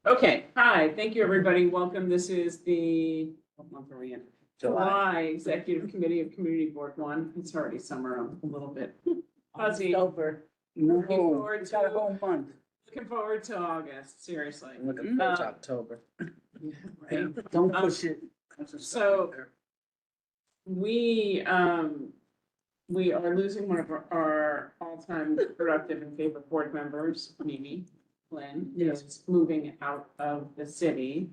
Okay, hi, thank you, everybody. Welcome. This is the, what month are we in? July Executive Committee of Community Board One. It's already summer, I'm a little bit fuzzy. Over. Looking No, forward we got a to- whole month. Looking forward to August, seriously. I'm looking forward to Uh, October. Right. Don't push it. So- We are losing one of our all-time productive and favorite board members, Mimi Lynn, Yes. is moving out of the city.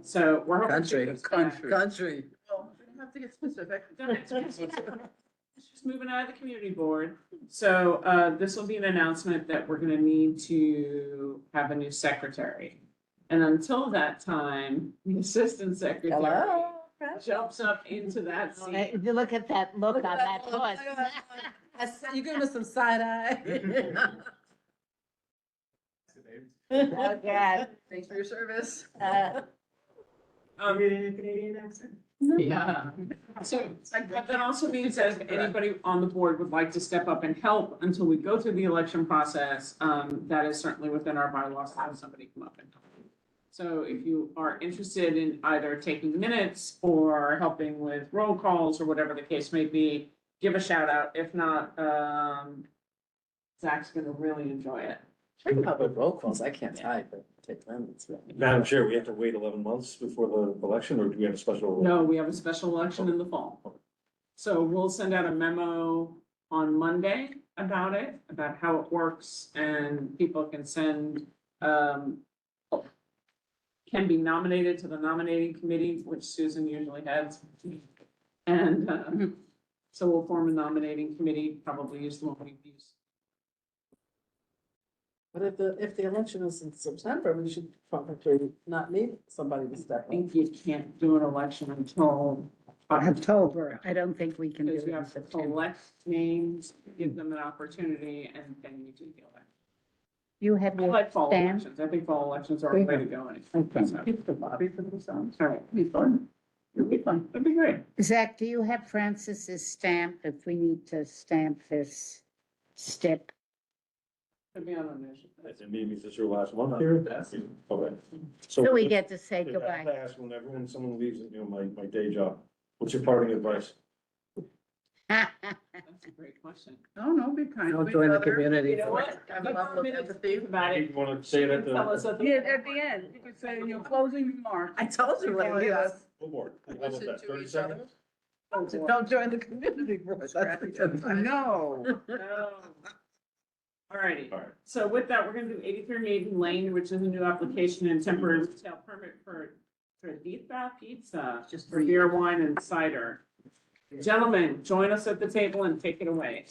So we're hoping. Country. Well, we don't have to get specific. She's moving out of the community board. So this will be an announcement that we're gonna need to have a new secretary. And until that time, the assistant secretary Hello. jumps up into that seat. If you look at that look on that horse. You giving us some side eye? Oh, God. Thanks for your service. Canadian accent? Yeah. So, but that also means that if anybody on the board would like to step up and help until we go through the election process, that is certainly within our bylaws to have somebody come up and help. So if you are interested in either taking minutes or helping with roll calls or whatever the case may be, give a shout out. If not, Zach's gonna really enjoy it. I can help with roll calls. I can't type, but take minutes. Madam Chair, we have to wait 11 months before the election, or do we have a special? No, we have a special election in the fall. So we'll send out a memo on Monday about it, about how it works, and people can send, can be nominated to the nominating committee, which Susan usually heads. And, so we'll form a nominating committee, probably use the one we've used. But if the election is in September, we should probably not need somebody to I step in. think you can't do an election until October, I don't think we can do because it you in have to September. collect names, give them an opportunity, and then you do the election. You have I your like fall stamp? elections. I think fall elections are a way to go. Okay. So, Keep the lobby for themselves. all right, be fun. It'll be fun. It'll be great. Zach, do you have Francis's stamp if we need to stamp this step? It'll be on the news. And maybe this is your last one. Okay. So we get to say I have goodbye. to ask when someone leaves, my day job, what's your parting advice? That's a great question. No, no, be kind. Don't to join each the other. community. You know what? Have a level of Minutes empathy. About it. You want to say it at Tell us the at the. Yeah, at the end, you could say in your closing remarks. I told you what it is. full board? How about Listen that, to 30 each other. seconds? Don't join the community. board. I know. No. All righty. All right. So with that, we're gonna do 83 Maiden Lane, which is a new application and temporary retail permit for pizza, just for beer, wine, and cider. Gentlemen, join us at the table and take it away.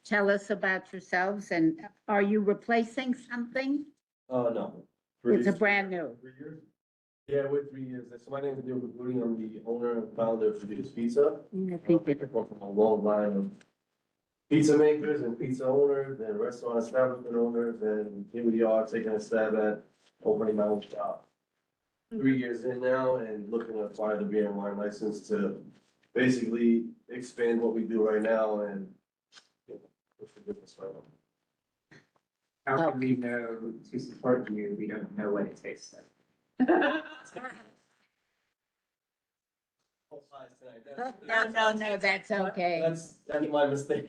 Tell us about yourselves and are you replacing something? No. It's a brand new. 3 years? Yeah, we're 3 years. So my name is Neil Gaboudy. I'm the owner and founder of Fajita's Pizza. I think I it- come from a long line of pizza makers and pizza owners and restaurant establishment owners, and here we are taking a stab at opening my own shop. 3 years in now and looking to acquire the beer and wine license to basically expand what we do right now and push the business right now. How can we know to support you? We don't know what it tastes like. No, that's okay. That's my mistake.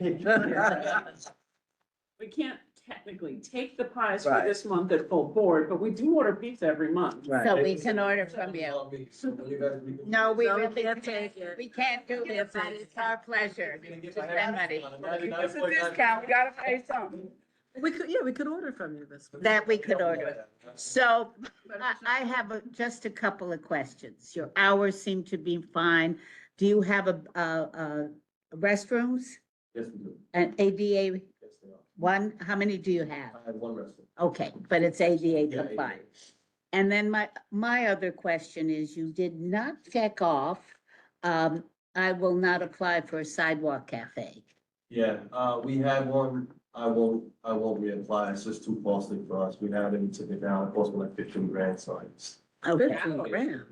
We can't technically take the pies for Right. this month at full board, but we do order pizza every month. Right. So we can order from you. No, we No, we really can't can't. take it. We can't do it, but it's our pleasure to spend money. It's a discount, we gotta pay something. We could order from you this week. That we could order. So I have just a couple of questions. Your hours seem to be fine. Do you have a restrooms, Yes, we do. an ADA Yes, they are. one? How many do you have? I have one restaurant. Okay, but it's ADA Yeah, compliant. And then my other question is, you did not check off, I will not apply for a sidewalk cafe. Yeah, we had one. I won't reapply. It's just too costly for us. We had it, we took it down. It cost me like 15 grand, so I just. Okay, Grand.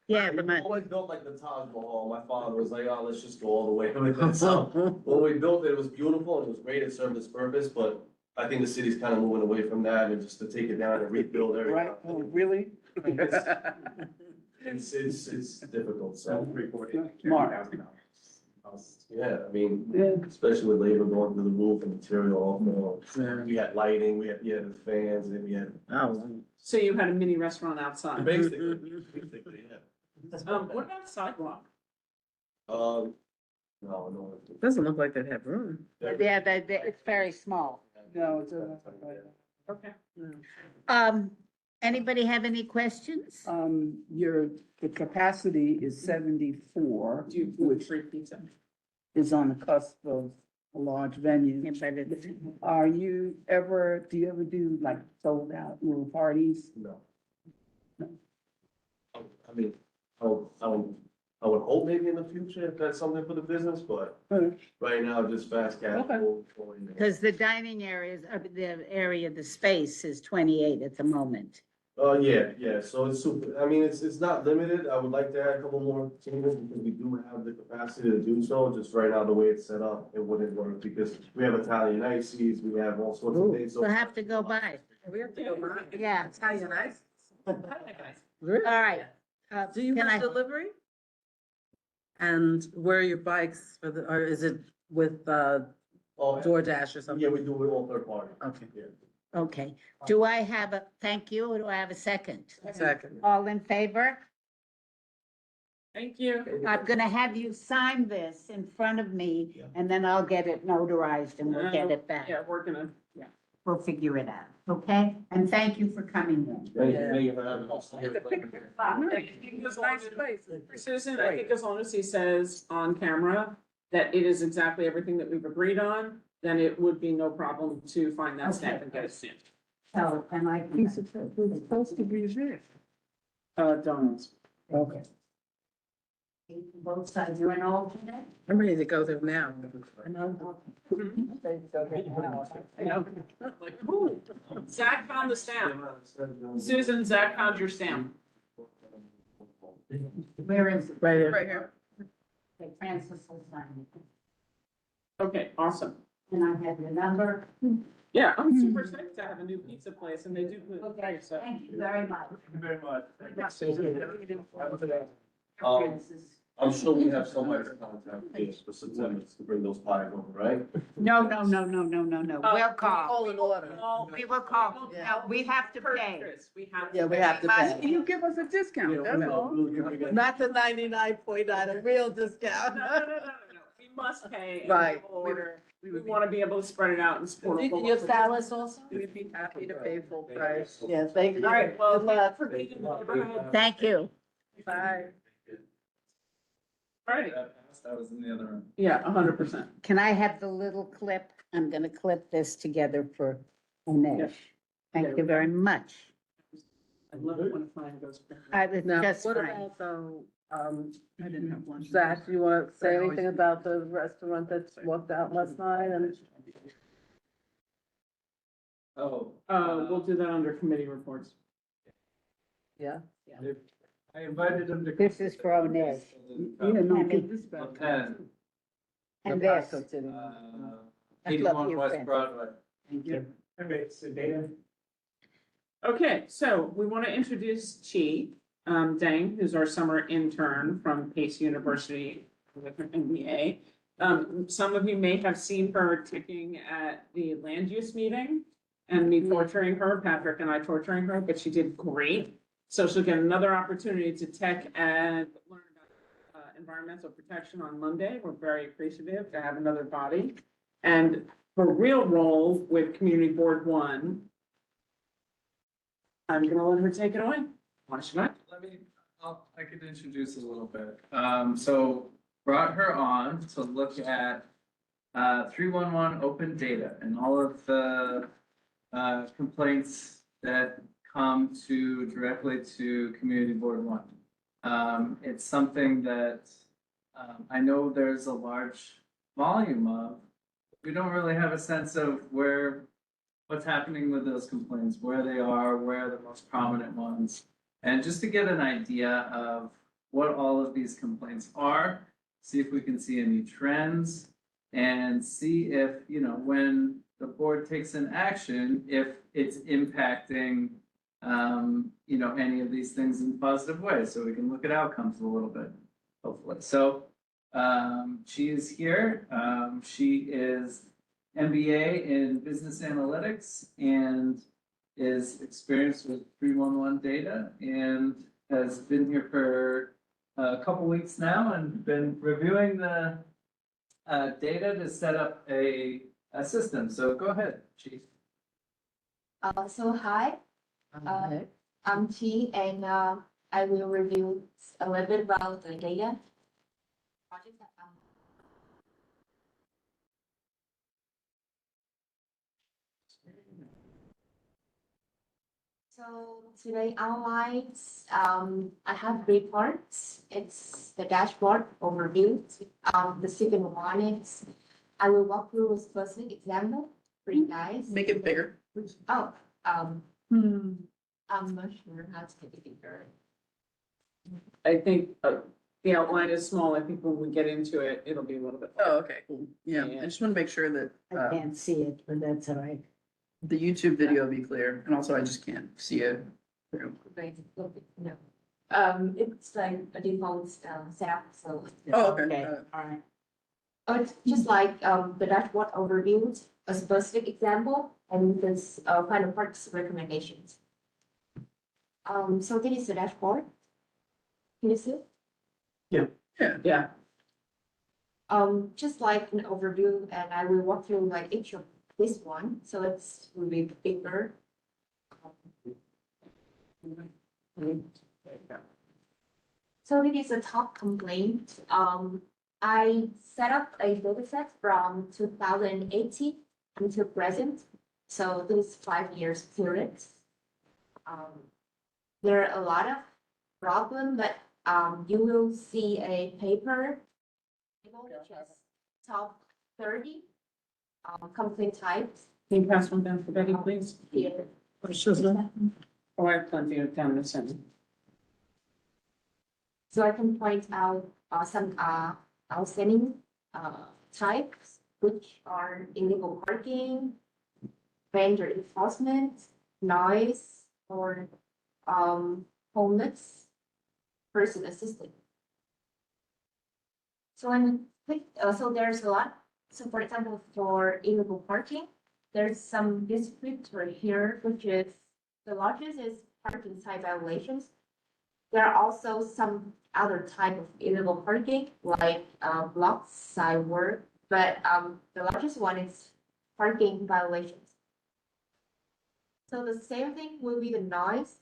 yeah, We but my, always built like the Taj Mahal. My father was like, oh, let's just go all the way with it. So when we built it, it was beautiful and it was great. It served its purpose, but I think the city's kind of moving away from that and just to take it down and rebuild everything. Right, oh, really? It's difficult, so, Mark. yeah, I mean, Yeah. especially with labor going through the roof and material, you know, Yeah. we had lighting, we had the fans, and then we had. Oh, So you had a mini restaurant outside. Basically, yeah. What about sidewalk? No. doesn't look like they'd have room. Yeah, it's very small. No, it's Okay. Anybody have any questions? the capacity is 74, Do you which free pizza? is on the cusp of a large venue. Yeah, but it's- Do you ever do like sold out little parties? No. No. I mean, I would hope maybe in the future if that's something for the business, but Okay. right now, just fast casual. Because the dining areas, the area, the space is 28 at the moment. Yeah, so it's super, I mean, it's not limited, I would like to add a couple more tables because we do have the capacity to do so, just right now, the way it's set up, it wouldn't work because we have Italian ices, we have all sorts of things. so- We'll have to go by. We have to go by. Yeah, Italian ice? all right. Do you Can have I- delivery? And where are your bikes for the, or is it with, Oh, DoorDash or something? yeah, we do it all third party. Okay, Yeah. Okay. Do I have thank you, or do I have a second? second. All in favor? Thank you. I'm gonna have you sign this in front of me, and then I'll get it notarized and we'll get it back. Yeah, we're gonna, We'll figure it out, okay? And thank you for coming in. Thank you for having us. Susan, I think as long as he says on camera that it is exactly everything that we've agreed on, then it would be no problem to find that stamp and get it stamped. So, and I. It's supposed to be there. Donuts. Okay. Both sides, you're an alternate? I'm ready to go there now. I know. Like, ooh, Zach found the stamp. Susan, Zach found your stamp. Where is it? Right here. here. Okay, Francis will sign it. Okay, awesome. And I have your number. Yeah, I'm super excited to have a new pizza place and they do good. Okay, So, thank you very much. Thank you very much. Francis. I'm sure we have somebody to contact for September to bring those pies over, right? No. We'll call. All in order. We will call. No, we have to pay. Chris, we have. Yeah, we have to pay. You give us a discount, Yeah, that's all. Not the 99.9, a real discount. No. We must pay. in Right. full Order. We want to be able to spread it out and support. a Your local- stylist also? We'd be happy to pay full price. Yes, thank you. All right, well, Good luck. for being in the neighborhood. Thank you. Bye. All right, That was in the other room. yeah, 100%. Can I have the little clip? I'm gonna clip this together for Onesh. Thank you very much. I love it when a fine goes. I was Now, just what fine. about, I didn't have one. Zach, you want to say anything about the restaurant that walked out last night and? Oh. We'll do that under committee reports. Yeah. I invited him to. This is for Onesh. no, give this back. Okay. And this. Uh, That's what 81 you West said. Broadway. Thank you. Okay, so data. Okay, so we want to introduce Chi Deng, who's our summer intern from Pace University with her MBA. Some of you may have seen her ticking at the land use meeting and me torturing her, Patrick and I torturing her, but she did great. So she'll get another opportunity to tech and learn about environmental protection on Monday. We're very appreciative to have another body. And her real role with Community Board One, I'm gonna let her take it away. Why should I? I could introduce a little bit. So brought her on to look at 311 open data and all of the complaints that come directly to Community Board One. It's something that I know there's a large volume of. We don't really have a sense of what's happening with those complaints, where they are, where are the most prominent ones. And just to get an idea of what all of these complaints are, see if we can see any trends, and see if, when the board takes an action if it's impacting, any of these things in a positive way, so we can look at outcomes a little bit, hopefully. So, she is here. She is MBA in business analytics and is experienced with 311 data and has been here for a couple weeks now and been reviewing the data to set up a system. So go ahead, Chief. So hi, I'm Chi, and I will review a little bit about the data. Project that I'm- So today outlines, I have three parts. It's the dashboard overview. The second one is I will walk through a specific example for you guys. Make it bigger. Oh, I'm not sure how to make it bigger. I think, the outline is small. I think when we get into it, it'll be a little bit. Oh, okay, cool. Yeah, Yeah. I just want to make sure that I can't see it, but that's all right. the YouTube video will be clear, and also I just can't see it. through. Right, okay, no. It's like a default setup, so. Oh, okay. Okay, got it. all right. Oh, it's just like the dashboard overview, a specific example, and this final parts recommendations. So this is the dashboard. Can you see? Yeah, Just like an overview, and I will walk through like each of this one, so it's will be bigger. So it is a top complaint. I set up a data set from 2018 until present. So this is 5 years period. There are a lot of problems, but you will see a paper, which is top 30 complaint types can you pass one down for Betty, please? here. Oh, I have plenty of down this end. So I can point out some outstanding types, which are illegal parking, vendor enforcement, noise, or homeless person assistant. So when click, so there's a lot. So for example, for illegal parking, there's some descriptor here, which is the largest is parking site violations. There are also some other type of illegal parking, like block side work, but the largest one is parking violations. So the same thing will be the noise.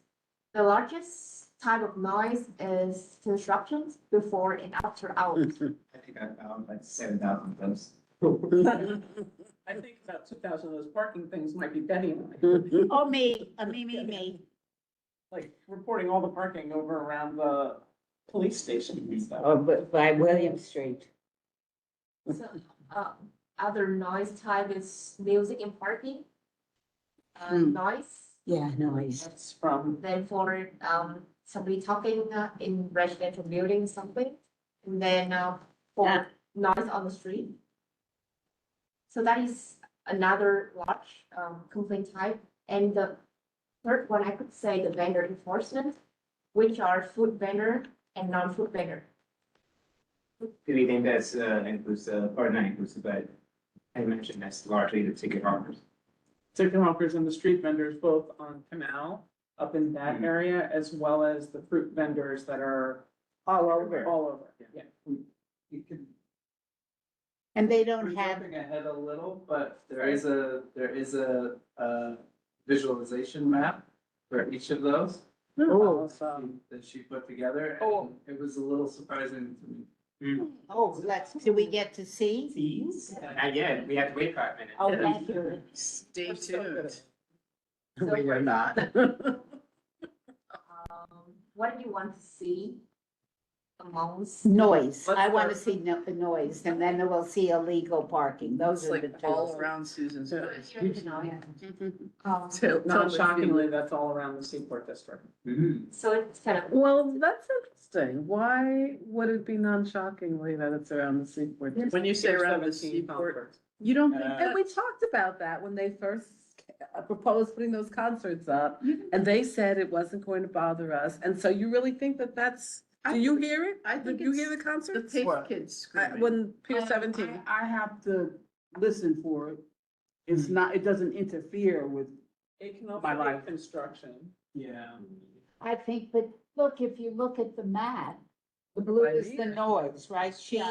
The largest type of noise is constructions before and after hours. I think I found like 7,000 of those. I think about 2,000 of those parking things might be Betty and I, Oh, me. like reporting all the parking over around the police station and stuff. Oh, but by William Street. So other noise type is music and parking. Noise. Yeah, noise. That's from, Then for somebody talking in residential building something, and then for noise on the street. So that is another large complaint type. And the third one, I could say the vendor enforcement, which are food vendor and non-food vendor. Do you think that's inclusive, or not inclusive, but I mentioned that's largely the ticket hawkers? ticket hawkers and the street vendors, both on Canal, up in that area, as well as the fruit vendors that are All over. all over, yeah. You could. And they We're don't have, jumping ahead a little, but there is a visualization map for each of those that she put together. Oh. And it was a little surprising to me. do we get to see? Fees? Not yet, we have to wait 5 minutes. Oh, thank you. Stay tuned. So We are not. what do you want to see amongst? Noise. I Let's want to start- see the noise, and then we'll see illegal parking. Those It's are the like two. all around Susan's Yeah. place. Here's the noise. Tell- tell Not me if you- shockingly, that's all around the Seaport District. So it's kind of. Well, that's interesting. Why would it be non-shockingly that it's around the seaport? When you say Pier around the 17 seaport, Concord. You don't think Uh, And we talked about that when they first proposed putting those concerts up, and they said it wasn't going to bother us, and so you really think that that's, do you hear it? I think Did you hear it's the concerts? The What? Pace Kids screaming. When Pier 17. I have to listen for it. It's not, it doesn't interfere with, It can also My be life. construction. Yeah. I think, but look, if you look at the map, the blue is the noise, right, Chief?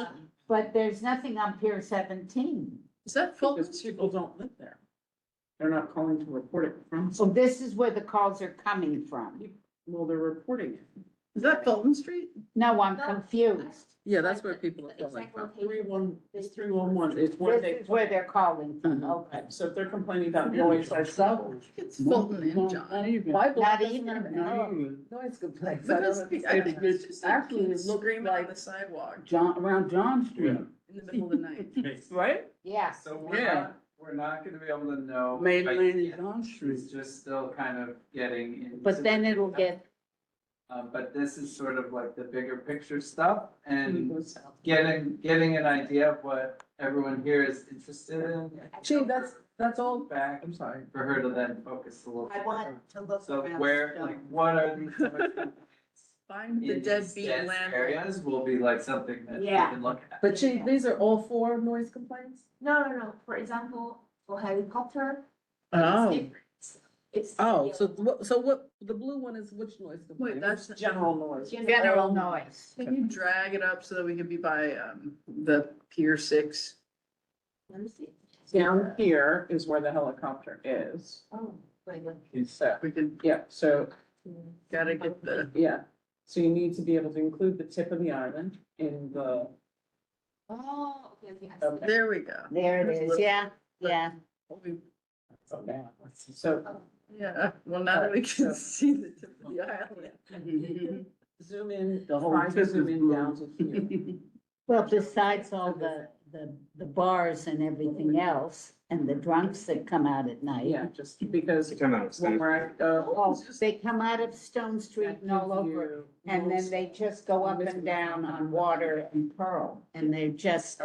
But there's nothing on Pier 17. is that full? Because people don't live there. They're not calling to report it from, So this is where the calls are coming from. well, they're reporting it. Is that Fulton Street? No, I'm confused. Yeah, that's where people are The calling exact from. location. It's 311, it's where This they. is where they're calling from, Mhm. okay. So if they're complaining about noise or something. It's Fulton and John. Why Not block even. noise complaints? Because I don't understand. it's actually it looks like the sidewalk, John, around John Street, in the middle of the night, right? Yeah. So Yeah. we're not gonna be able to know. Main quite Lane yet. and John Street. It's just still kind of getting into. But then it'll get, But this is sort of like the bigger picture stuff and Goes south. getting an idea of what everyone here is interested in. Gee, that's all, Back I'm sorry. for her to then focus a little. I bit want more. to look So around. where, like, what are these? Find the in these deadbeat dense land. areas will be like something that we Yeah. can look at. But gee, these are all 4 noise complaints? No. For example, for helicopter. Oh. It's different. It's. Oh, so what, the blue one is which noise Wait, complaint? that's, General noise. General noise. can you drag it up so that we can be by, the Pier 6? Let me see. Down here is where the helicopter is. Oh, wait. So, We can, yeah, so, gotta get the, yeah. So you need to be able to include the tip of the island in the, Oh, okay. I see. Okay. there we go. There it is, yeah, yeah. okay, so Yeah, well, now that we can see the tip of the island. zoom in, The whole try tip to is zoom in blue. down to here. Well, besides all the bars and everything else, and the drunks that come out at night. Yeah, just because Come out. when we're at, Oh, they come out of Stone Street and all over, and then they just go up and down on Water and Pearl, and they're just,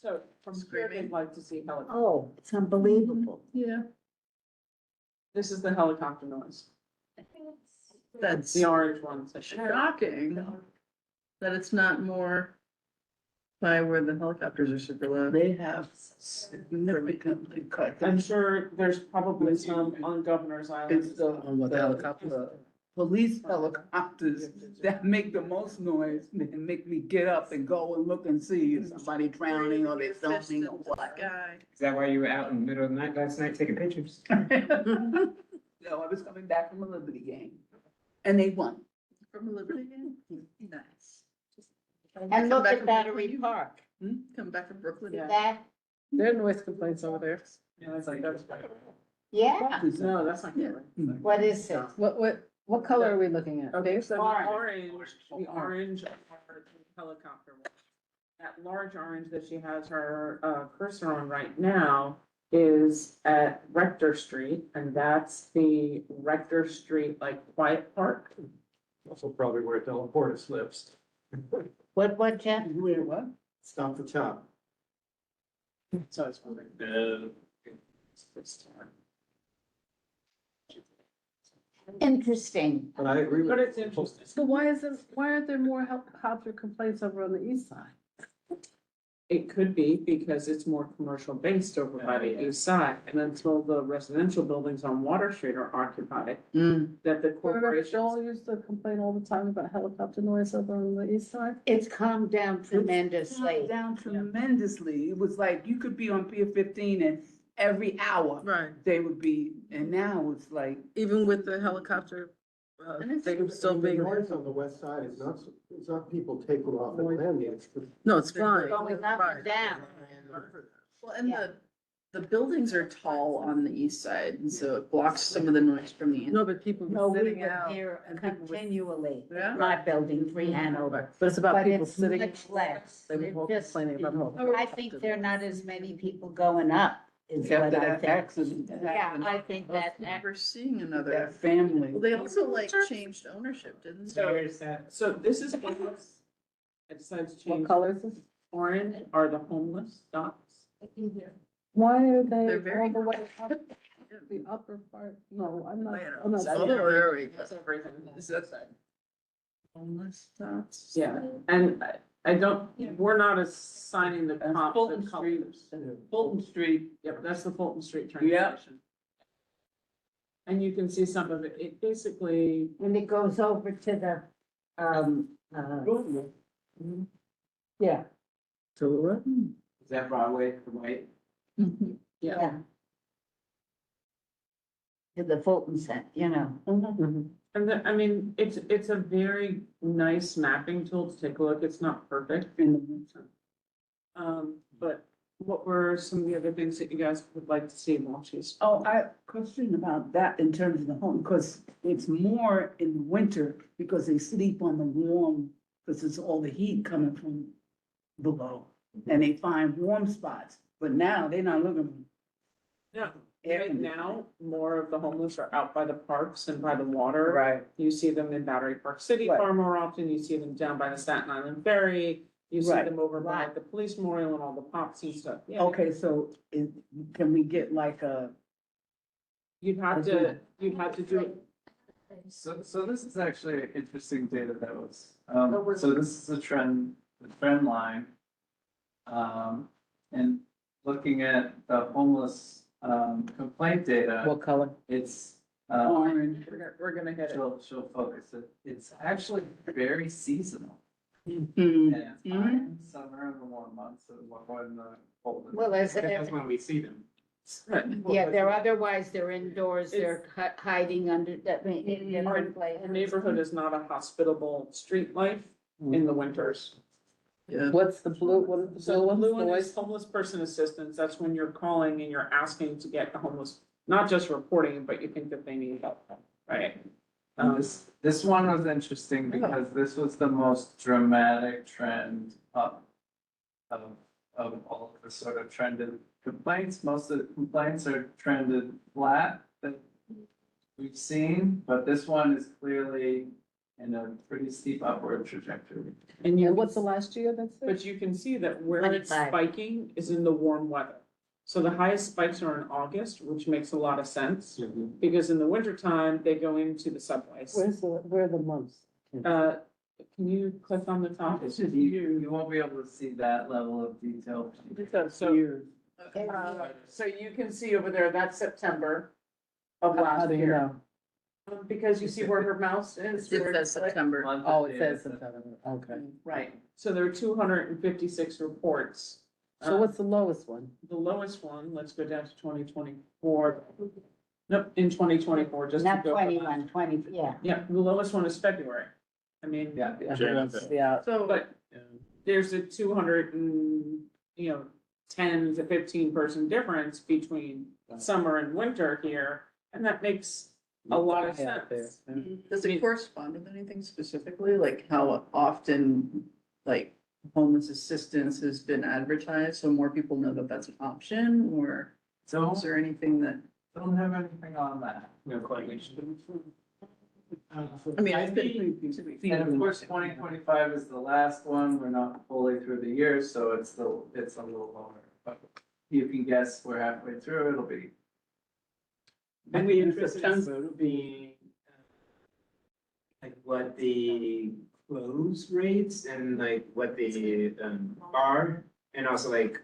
So from here, they'd like to see helicopter. oh, it's unbelievable. Yeah, This is the helicopter noise, I think it's. that's the orange ones. shocking that it's not more by where the helicopters are super low. They have significantly cut. I'm sure there's probably some on Governor's Island. It's the, On what, the helicopter? police helicopters that make the most noise and make me get up and go and look and see if somebody drowning or they filming or what. Is that why you were out in the middle of the night last night taking pictures? No, I was coming back from a Liberty game and they won. From a Liberty game? Nice. And Come look back at from Battery Brooklyn. Park, Come back from Brooklyn. Yeah. that, There are noise complaints over there. Yeah, it's like, that's, yeah, no, that's not good. what is it? What color are we looking at? Okay, so the Orange. orange are the helicopter ones. That large orange that she has her cursor on right now is at Rector Street, and that's the Rector Street, like, quiet park. Also probably where Delaporte slips. What, Jeff? Where, what? Stop the top. So it's moving. Interesting. But I agree with. But it's interesting. So why aren't there more helicopter complaints over on the east side? It could be because it's more commercial based over by the east side, and until the residential buildings on Water Street are occupied, that the Remember corporations. Joel used to complain all the time about helicopter noise over on the east side? It's calmed down tremendously. Down tremendously. It was like you could be on Pier 15 and every hour Right. they would be, and now it's like, Even with the helicopter, they can still be, noise on the west side is not, it's not people taking off and landing, it's the. no, it's fine. Going up and down. well, and the buildings are tall on the east side, and so it blocks some of the noise from the. No, but people No, were we sitting were out. here and people were- continually, Yeah? my building, 3 Hanover. But it's about But people it's sitting. much less. They were It all just- complaining about. I think there are not as many people going up, is After what I that think. accident. Yeah, I think that, Never seeing another. That family. Well, they also like changed ownership, didn't they? There's that, so this is homeless. I decided to What change, color is this? orange are the homeless dots. I think there. Why are they They're very all the way up, the upper part? No, I'm not. Later. I'm not Oh, saying- there we go. That's everything. Is that homeless spots? Yeah, and I don't, we're not assigning the That's comp, Fulton the Street. colors. Fulton Street, Yep, that's the Fulton Street train Yeah. station. And you can see some of it, it basically, And it goes over to the, Yeah. Is that Broadway, the white? yeah. yeah. To the Fulton Center, you know. And the, I mean, it's a very nice mapping tool to take a look, it's not perfect. But what were some of the other things that you guys would like to see in Watches? oh, I question about that in terms of the home, because it's more in the winter, because they sleep on the warm, because it's all the heat coming from below, and they find warm spots, but now they're not looking. Yeah, Air right conditioning. now, more of the homeless are out by the parks and by the water. Right. You see them in Battery Park City Right. far more often, you see them down by the Staten Island Ferry, you see Right. them over by Right. the police memorial and all the pops and stuff. Yeah, Okay, so can we get like a, you'd have to do it. So this is actually interesting data that was, Oh, we're- so this is a trend line. And looking at the homeless, complaint data, What color? it's, orange? We're gonna hit it. she'll focus it. It's actually very seasonal. Mhm. And it's high in summer and the warm months and when the cold. Well, as, That's when we see them. yeah, they're otherwise, they're indoors, they're hiding under, that, in different Our places. neighborhood is not a hospitable street life in the winters. Yeah. What's the blue, what is the So blue the blue one? one is homeless person assistance, that's when you're calling and you're asking to get the homeless, not just reporting, but you think that they need help, right? And this one was interesting because this was the most dramatic trend up of all of the sort of trended complaints. Most of the complaints are trended flat that we've seen, but this one is clearly in a pretty steep upward trajectory. And you, And what's the last year that's it? but you can see that where it's 25. spiking is in the warm weather. So the highest spikes are in August, which makes a lot of sense, because in the wintertime, they go into the subways. Where are the months? Can you click on the top? You won't be able to see that level of detail. So, Years. so you can see over there, that's September of How last do you year. know? Because you see where her mouse is. It where says it's like- September. Month of Oh, it data says September, okay. Right, so there are 256 reports. So what's the lowest one? The lowest one, let's go down to 2024. Nope, in 2024, just to Not go. from 21, 20, yeah. Yeah, the lowest one is February. I mean. Yeah. Yeah. But there's a 200 and, 10 to 15 person difference between summer and winter here, and that makes a lot of Yeah, there. sense. Does it correspond with anything specifically, like how often, like, homeless assistance has been advertised, so more people know that that's an option, or Don't, is there anything that? don't have anything on that. No correlation. I mean, it's been. And of course, 2025 is the last one. We're not fully through the year, so it's a little lower. But you can guess we're halfway through, it'll be. And the interest September being like what the close rates and like what they are, and also like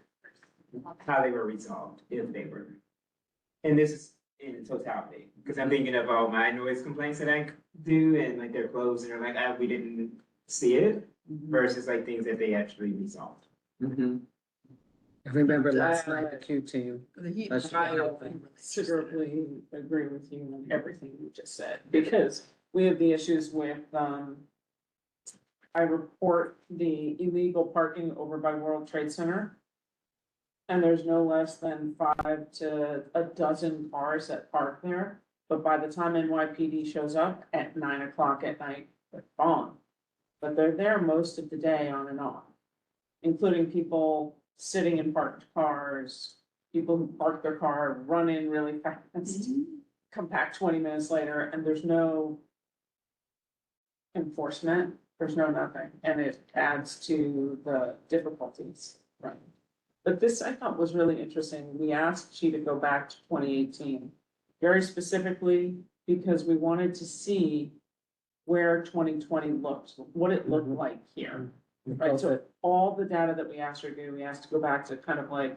how they were resolved, if they were. And this is in totality, because I'm thinking of all my noise complaints that I do, and like they're closed, and they're like, we didn't see it, versus like things that they actually resolved. I remember last night, the Q team. The heat. That's I considerably agree with you on everything you just said, because we have the issues with, I report the illegal parking over by World Trade Center. And there's no less than 5 to a dozen cars that park there, but by the time NYPD shows up at 9 o'clock at night, they're gone. But they're there most of the day on and off, including people sitting in parked cars, people who park their car, run in really fast, come back 20 minutes later, and there's no enforcement, there's no nothing, and it adds to the difficulties, right? But this I thought was really interesting. We asked you to go back to 2018, very specifically because we wanted to see where 2020 looked, what it looked like here. Right, so all the data that we asked her to do, we asked to go back to kind of like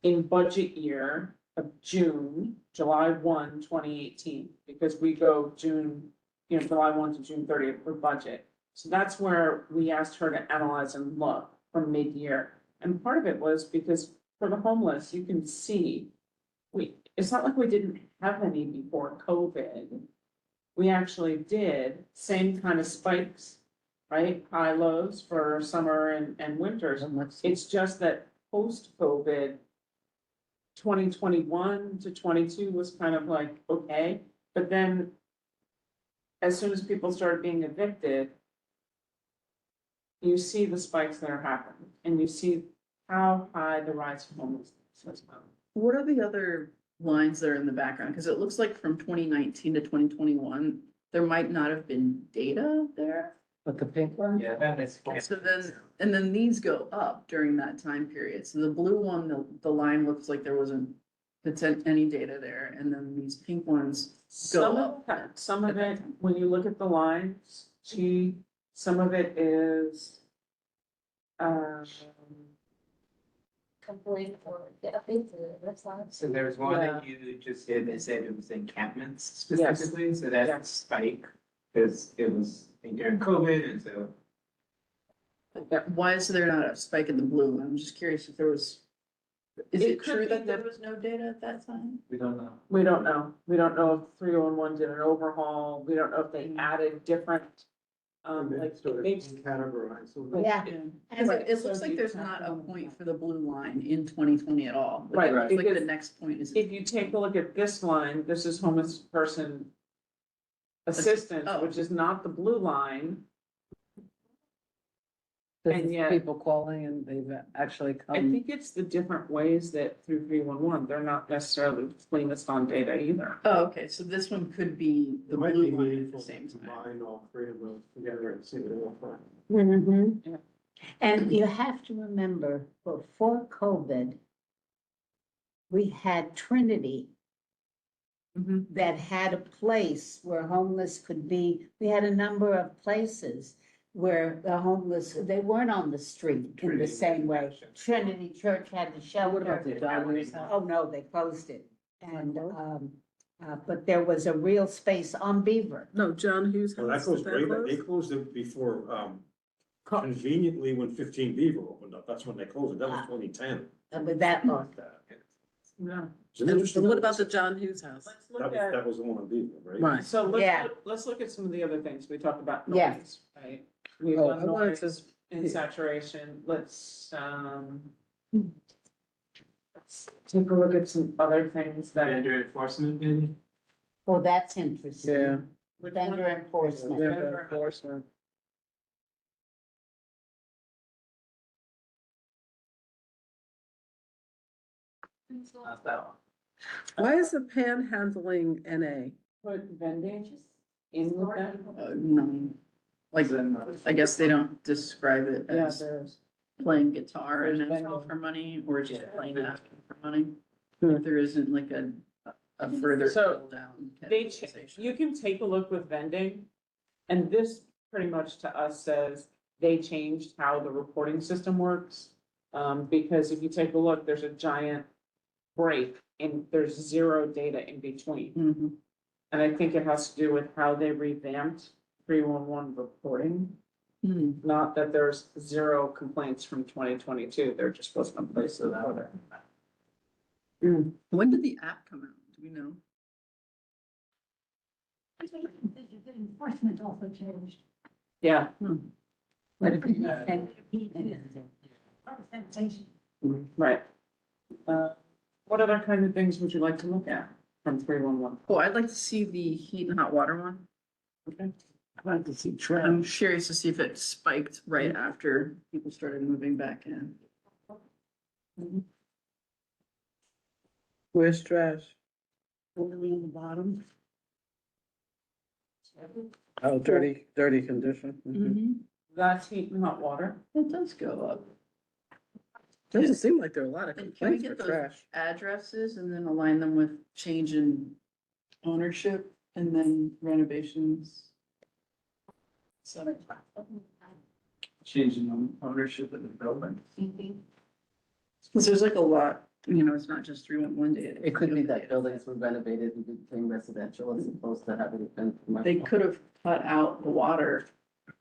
in budget year of June, July 1, 2018, because we go June, July 1 to June 30th for budget. So that's where we asked her to analyze and look from mid-year. And part of it was because for the homeless, you can see, it's not like we didn't have any before COVID. We actually did, same kind of spikes, right? High lows for summer and winters. It's just that post-COVID, 2021 to 22 was kind of like, okay, but then as soon as people started being evicted, you see the spikes that are happening, and you see how high the rise of homelessness has gone. What are the other lines that are in the background? Because it looks like from 2019 to 2021, there might not have been data there. But the pink one? Yeah, that is. So then, and then these go up during that time period. So the blue one, the line looks like there wasn't any data there, and then these pink ones go up. Some of it, when you look at the lines, some of it is, Complete for the update to the website. So there was one that you just did that said it was encampments specifically, so that's a spike, because it was during COVID, and so. Why is there not a spike in the blue? I'm just curious if there was. Is It it could true be that there that- was no data at that time? We don't know. we don't know. We don't know if 311 did an overhaul. We don't know if they added different, like, maybe. Categorized. so Yeah. Because it looks like there's not a point for the blue line in 2020 at all. Like, Right, it looks like the because next point is. If you take a look at this line, this is homeless person assistance, Oh. which is not the blue line. This And is yet- people calling and they've actually I come. think it's the different ways that through 311, they're not necessarily putting us on data either. Oh, okay, so this one could be the It might blue be line at meaningful the to same time. combine all three of those together and see what it looks like. Mm-hmm. Yeah. And you have to remember, before COVID, we had Trinity Mhm. that had a place where homeless could be. We had a number of places where the homeless, they weren't on the street in the Trinity same way. Church. Trinity Church had the shelter. What about the John Lewis house? Oh, no, they closed it. And, but there was a real space on Beaver. No, John Hughes. Well, that house, goes is that way back, they closed? closed it before, conveniently when 15 Beaver opened up, that's when they closed it, that was 2010. With that, Yeah. It's an And interesting what about the concept. John Hughes house? Let's That look was, at, that was the one on Beaver, right? Right. so Yeah. let's look at some of the other things we talked about. Yeah. Noise, right? We've Oh, done I wanted to- noise and saturation. Let's take a look at some other things that. Vendor enforcement, maybe? well, that's interesting. Yeah. Which Vendor one? enforcement. Vendor enforcement. Not that one. Why is the panhandling NA? Put vending in with that? No, like, I guess they don't describe it Yeah, as there's. playing guitar and There's then sell vending. for money, or just playing that for money. Hmm. There isn't like a further So, drill down. They, categorization. you can take a look with vending, and this pretty much to us says they changed how the reporting system works. Because if you take a look, there's a giant break and there's zero data in between. Mhm. And I think it has to do with how they revamped 311 reporting. Hmm. Not that there's zero complaints from 2022, there just wasn't a place to put it. When did the app come out? Do we know? The enforcement also changed. Yeah. Right. What other kind of things would you like to look at from 311? Oh, I'd like to see the heat and hot water one. Okay. I'd like to see I'm curious to see if it spiked right after people started moving back in. Where's trash? Only in the bottom. Oh, dirty condition. Mhm. Mm-hmm. That's heat and hot water. It does go up. Doesn't seem like there are a lot of And can we complaints for get those trash. addresses and then align them with change in ownership and then renovations? So, Changing ownership of the building. because there's like a lot, you know, it's not just 311 data. It could be that buildings were renovated and became residential as opposed to having been commercial. They could have cut out the water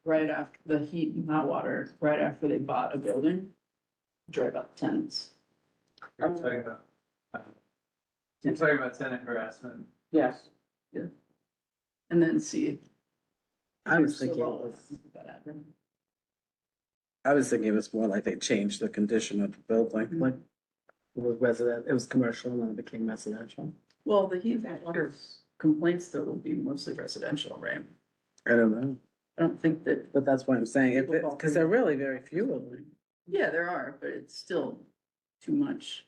right after, the heat and hot water, right after they bought a building. Drive up tenants. You're talking about, you're talking about tenant harassment. Yes. And then see. I was So thinking, well, that address. I was thinking it was more like they changed the condition of the building, like it was resident, it was commercial and then it became residential. Well, the heat and water complaints though will be mostly residential, right? I don't know, I don't think that, but that's why I'm saying, because there are really very few of them. yeah, there are, but it's still too much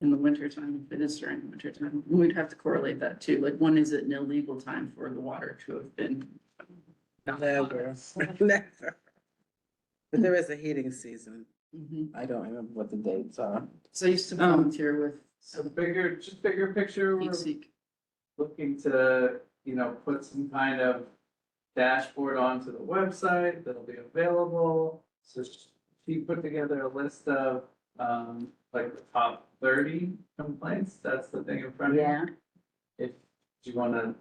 in the winter time, if it is during the winter time. We'd have to correlate that too, like when is it an illegal time for the water to have been? Never, never. But there is a heating season. Mhm. I don't remember what the dates are. So I used to volunteer with So just bigger picture, we're Heat Seek. looking to, you know, put some kind of dashboard onto the website that'll be available. So she put together a list of, like the top 30 complaints, that's the thing in front of you. Yeah, If you wanna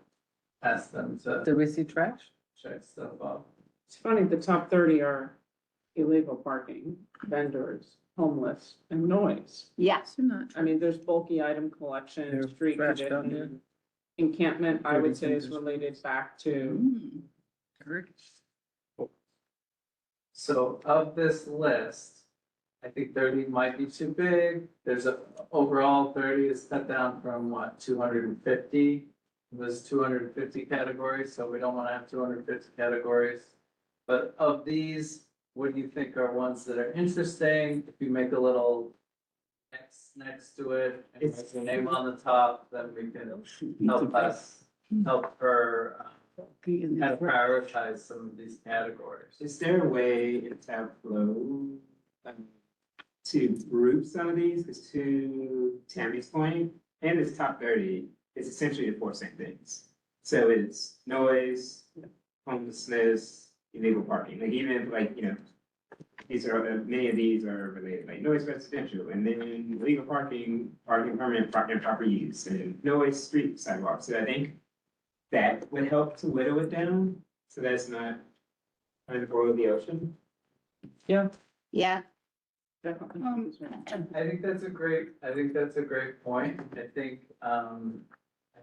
ask them to Did we see trash? check stuff off. It's funny, the top 30 are illegal parking, vendors, homeless, and noise. yeah. So not. I mean, there's bulky item collection, There's street trash down condition. Encampment, I would say is Condition. related back to, Mm. Correct. So of this list, I think 30 might be too big. There's a, overall 30 is cut down from what, 250? It was 250 categories, so we don't wanna have 250 categories. But of these, what do you think are ones that are interesting? If you make a little X next to it and write your name on the top, then we can help us, help her kind of prioritize some of these categories. Is there a way in Tableau to group some of these? Because to Tammy's point, and this top 30, it's essentially the four same things. So it's noise, homelessness, illegal parking, like even like, you know, these are, many of these are related, like noise residential, and then illegal parking, parking permit, improper use, and noise street sidewalks. So I think that would help to whittle it down, so that it's not kind of boil the ocean. Yeah, definitely. I think that's a great point. I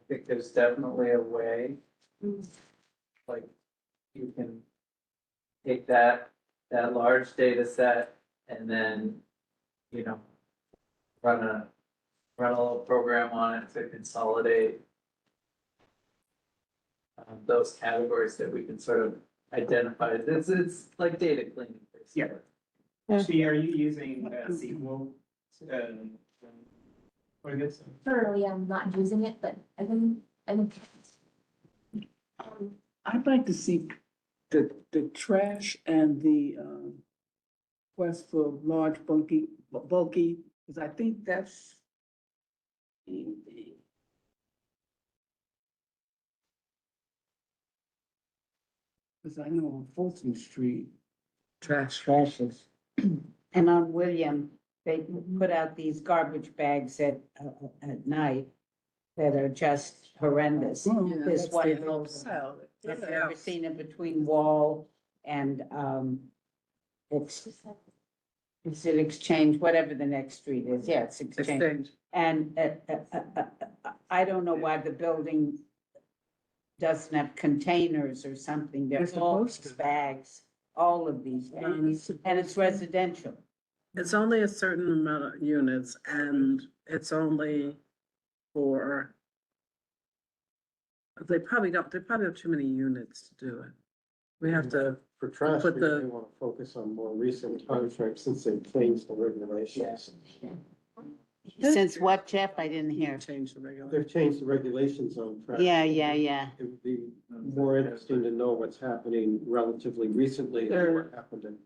think there's definitely a way. Like, you can take that large data set and then, you know, run a little program on it to consolidate those categories that we can sort of identify. It's like data cleaning, basically. Actually, are you using SQL? For this? Currently, I'm not using it, but I can. I'd like to see the trash and the, quest for large bulky, because I think that's. Because I know on Fulton Street, Trashes. and on William, they put out these garbage bags at night that are just horrendous. Yeah, This that's one the goes, hotel. have you ever seen it between Wall and, it's an Exchange, whatever the next street is, yeah, it's Exchange. Exchange. And I don't know why the building doesn't have containers or something. They're There's all supposed these to. bags, all of these bags, and it's residential. It's only a certain amount of units and it's only for. They probably have too many units to do it. We have to, For trash, Put we the- really want to focus on more recent timeframes since they've changed the regulations. Since what, Jeff? I didn't hear. change the regular. They've changed the regulations on trash. Yeah. It would be more interesting to know what's happening relatively recently than what happened in.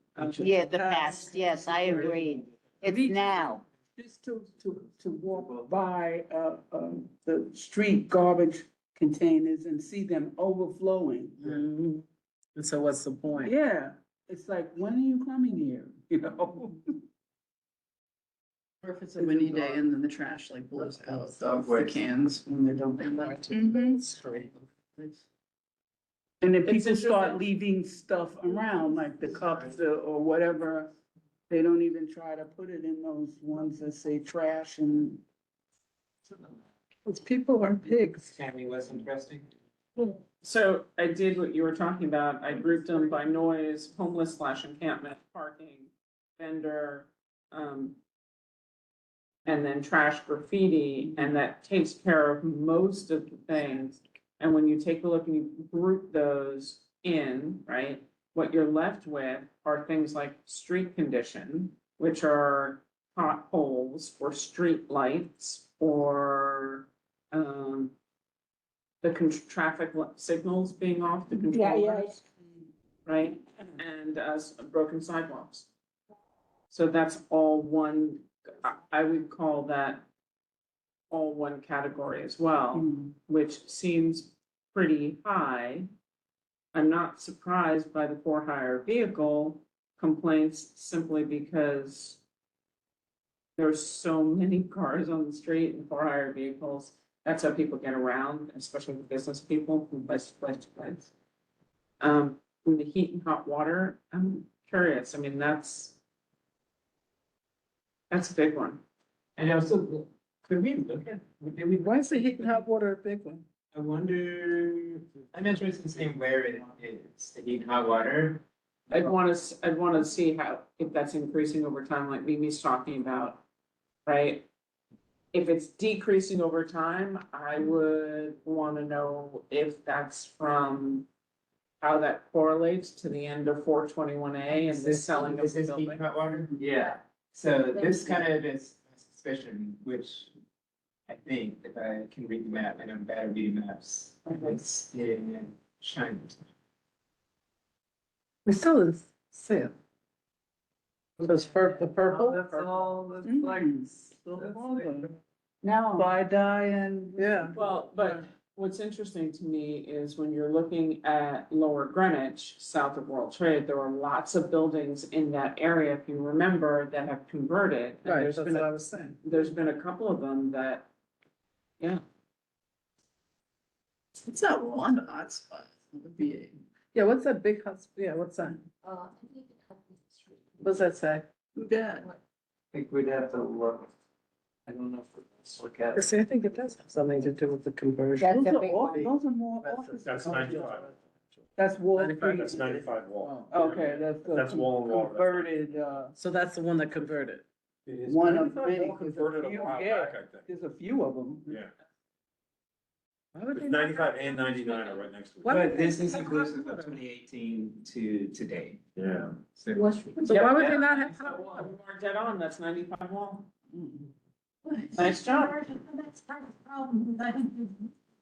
Yeah, the past, yes, I agree. It's now. Just to walk by, the street garbage containers and see them overflowing. Mhm. And so what's the point? Yeah, it's like, when are you coming here, you know? Or if it's a windy day and then the trash like blows out of the Subways. cans when they're dumping them. And then It's people start interesting. leaving stuff around, like the cups or whatever. They don't even try to put it in those ones that say trash and. Because people are pigs. Tammy was interesting. So I did what you were talking about. I grouped them by noise, homeless / encampment, parking, vendor, and then trash graffiti, and that takes care of most of the things. And when you take a look and you group those in, right, what you're left with are things like street condition, which are potholes or street lights or, the traffic signals being off, the controllers. Right, and broken sidewalks. So that's all one, I would call that all one category as well, which seems pretty high. I'm not surprised by the for hire vehicle complaints simply because there's so many cars on the street and for hire vehicles. That's how people get around, especially the business people from place to place to place. And the heat and hot water, I'm curious, I mean, that's a big one. And also, could we look at, did we, Why is the heat and hot water a big one? I wonder, I'm interested in seeing where it is, the heat and hot water. I'd wanna see how, if that's increasing over time, like Mimi's talking about, right? If it's decreasing over time, I would wanna know if that's from how that correlates to the end of 421A and the selling of Is the this heat building. and hot water? Yeah, so this kind of is a suspicion, which I think if I can read the map, and I'm bad at reading maps, it's in China. It's still in sale. So it's the purple? That's all, that's like. Now, by dye and. Yeah. Well, but what's interesting to me is when you're looking at Lower Greenwich, south of World Trade, there are lots of buildings in that area, if you remember, that have converted. And Right, there's that's been what I a, was saying. there's been a couple of them that, yeah. It's not one hotspot. It would be Yeah, what's that big yeah, what's that? What's that say? too bad. I think we'd have to look. I don't know if let's look at it. See, I think it does have something to do with the conversion. Those are more office. That's 95. That's Wall 95. Street. That's 95 wall. Okay, that's the. That's wall and wall. Converted, So that's the one that converted. one of 95 many. wall converted a while Yeah, back, I think. there's a few of them. Yeah, Why would they It's not 95 have- and 99 are right next to Why it. would But they this is have inclusive hot of water? 2018 to today. Yeah. So So why would Yeah, they not have so, hot water? you are dead on, that's 95 wall. Mm-mm. Nice job. That's part of the problem, I think the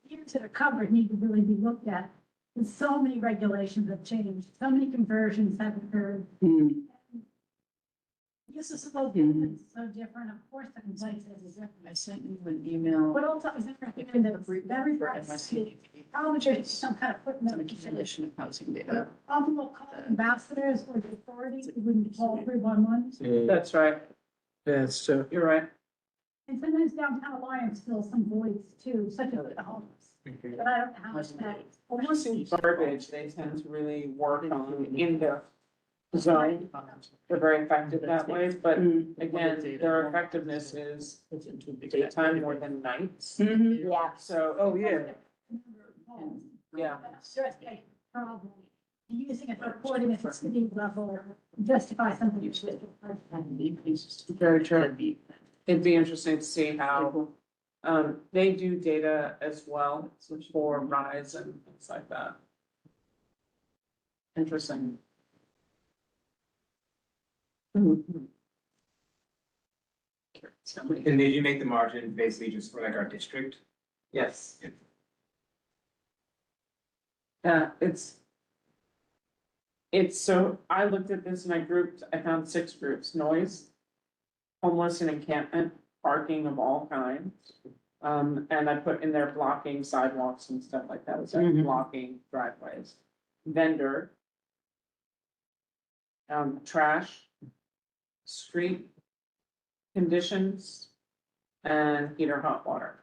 years that are covered need to really be looked at. There's so many regulations have changed, so many conversions have occurred. Hmm. This is so different, it's so different, of course, the complaints is different. I sent you an email. But also, is it recommended that everybody, probably should some kind of footnote. Accumulation of housing data. Often we'll call ambassadors or the authority, we wouldn't call 311. That's right, Yeah, it's true. you're right. And sometimes downtown Alliance fills some voids too, such as the homeless. But I don't know how much that. Almost in garbage, they tend to really work on in the zone. They're very effective that way, but again, their effectiveness is daytime more than nights. Mhm. Yeah. So, Oh, yeah. yeah, That's just a problem. Using it for reporting at the city level, justify something. you should. very true. It'd be interesting to see how, they do data as well for rise and things like that. Interesting. And did you make the margin basically just for like our district? Yes. It's so, I looked at this and I found 6 groups: noise, homeless and encampment, parking of all kinds. And I put in there blocking sidewalks and stuff like that, so blocking driveways, vendor. Trash. Street. Conditions. And heater, hot water.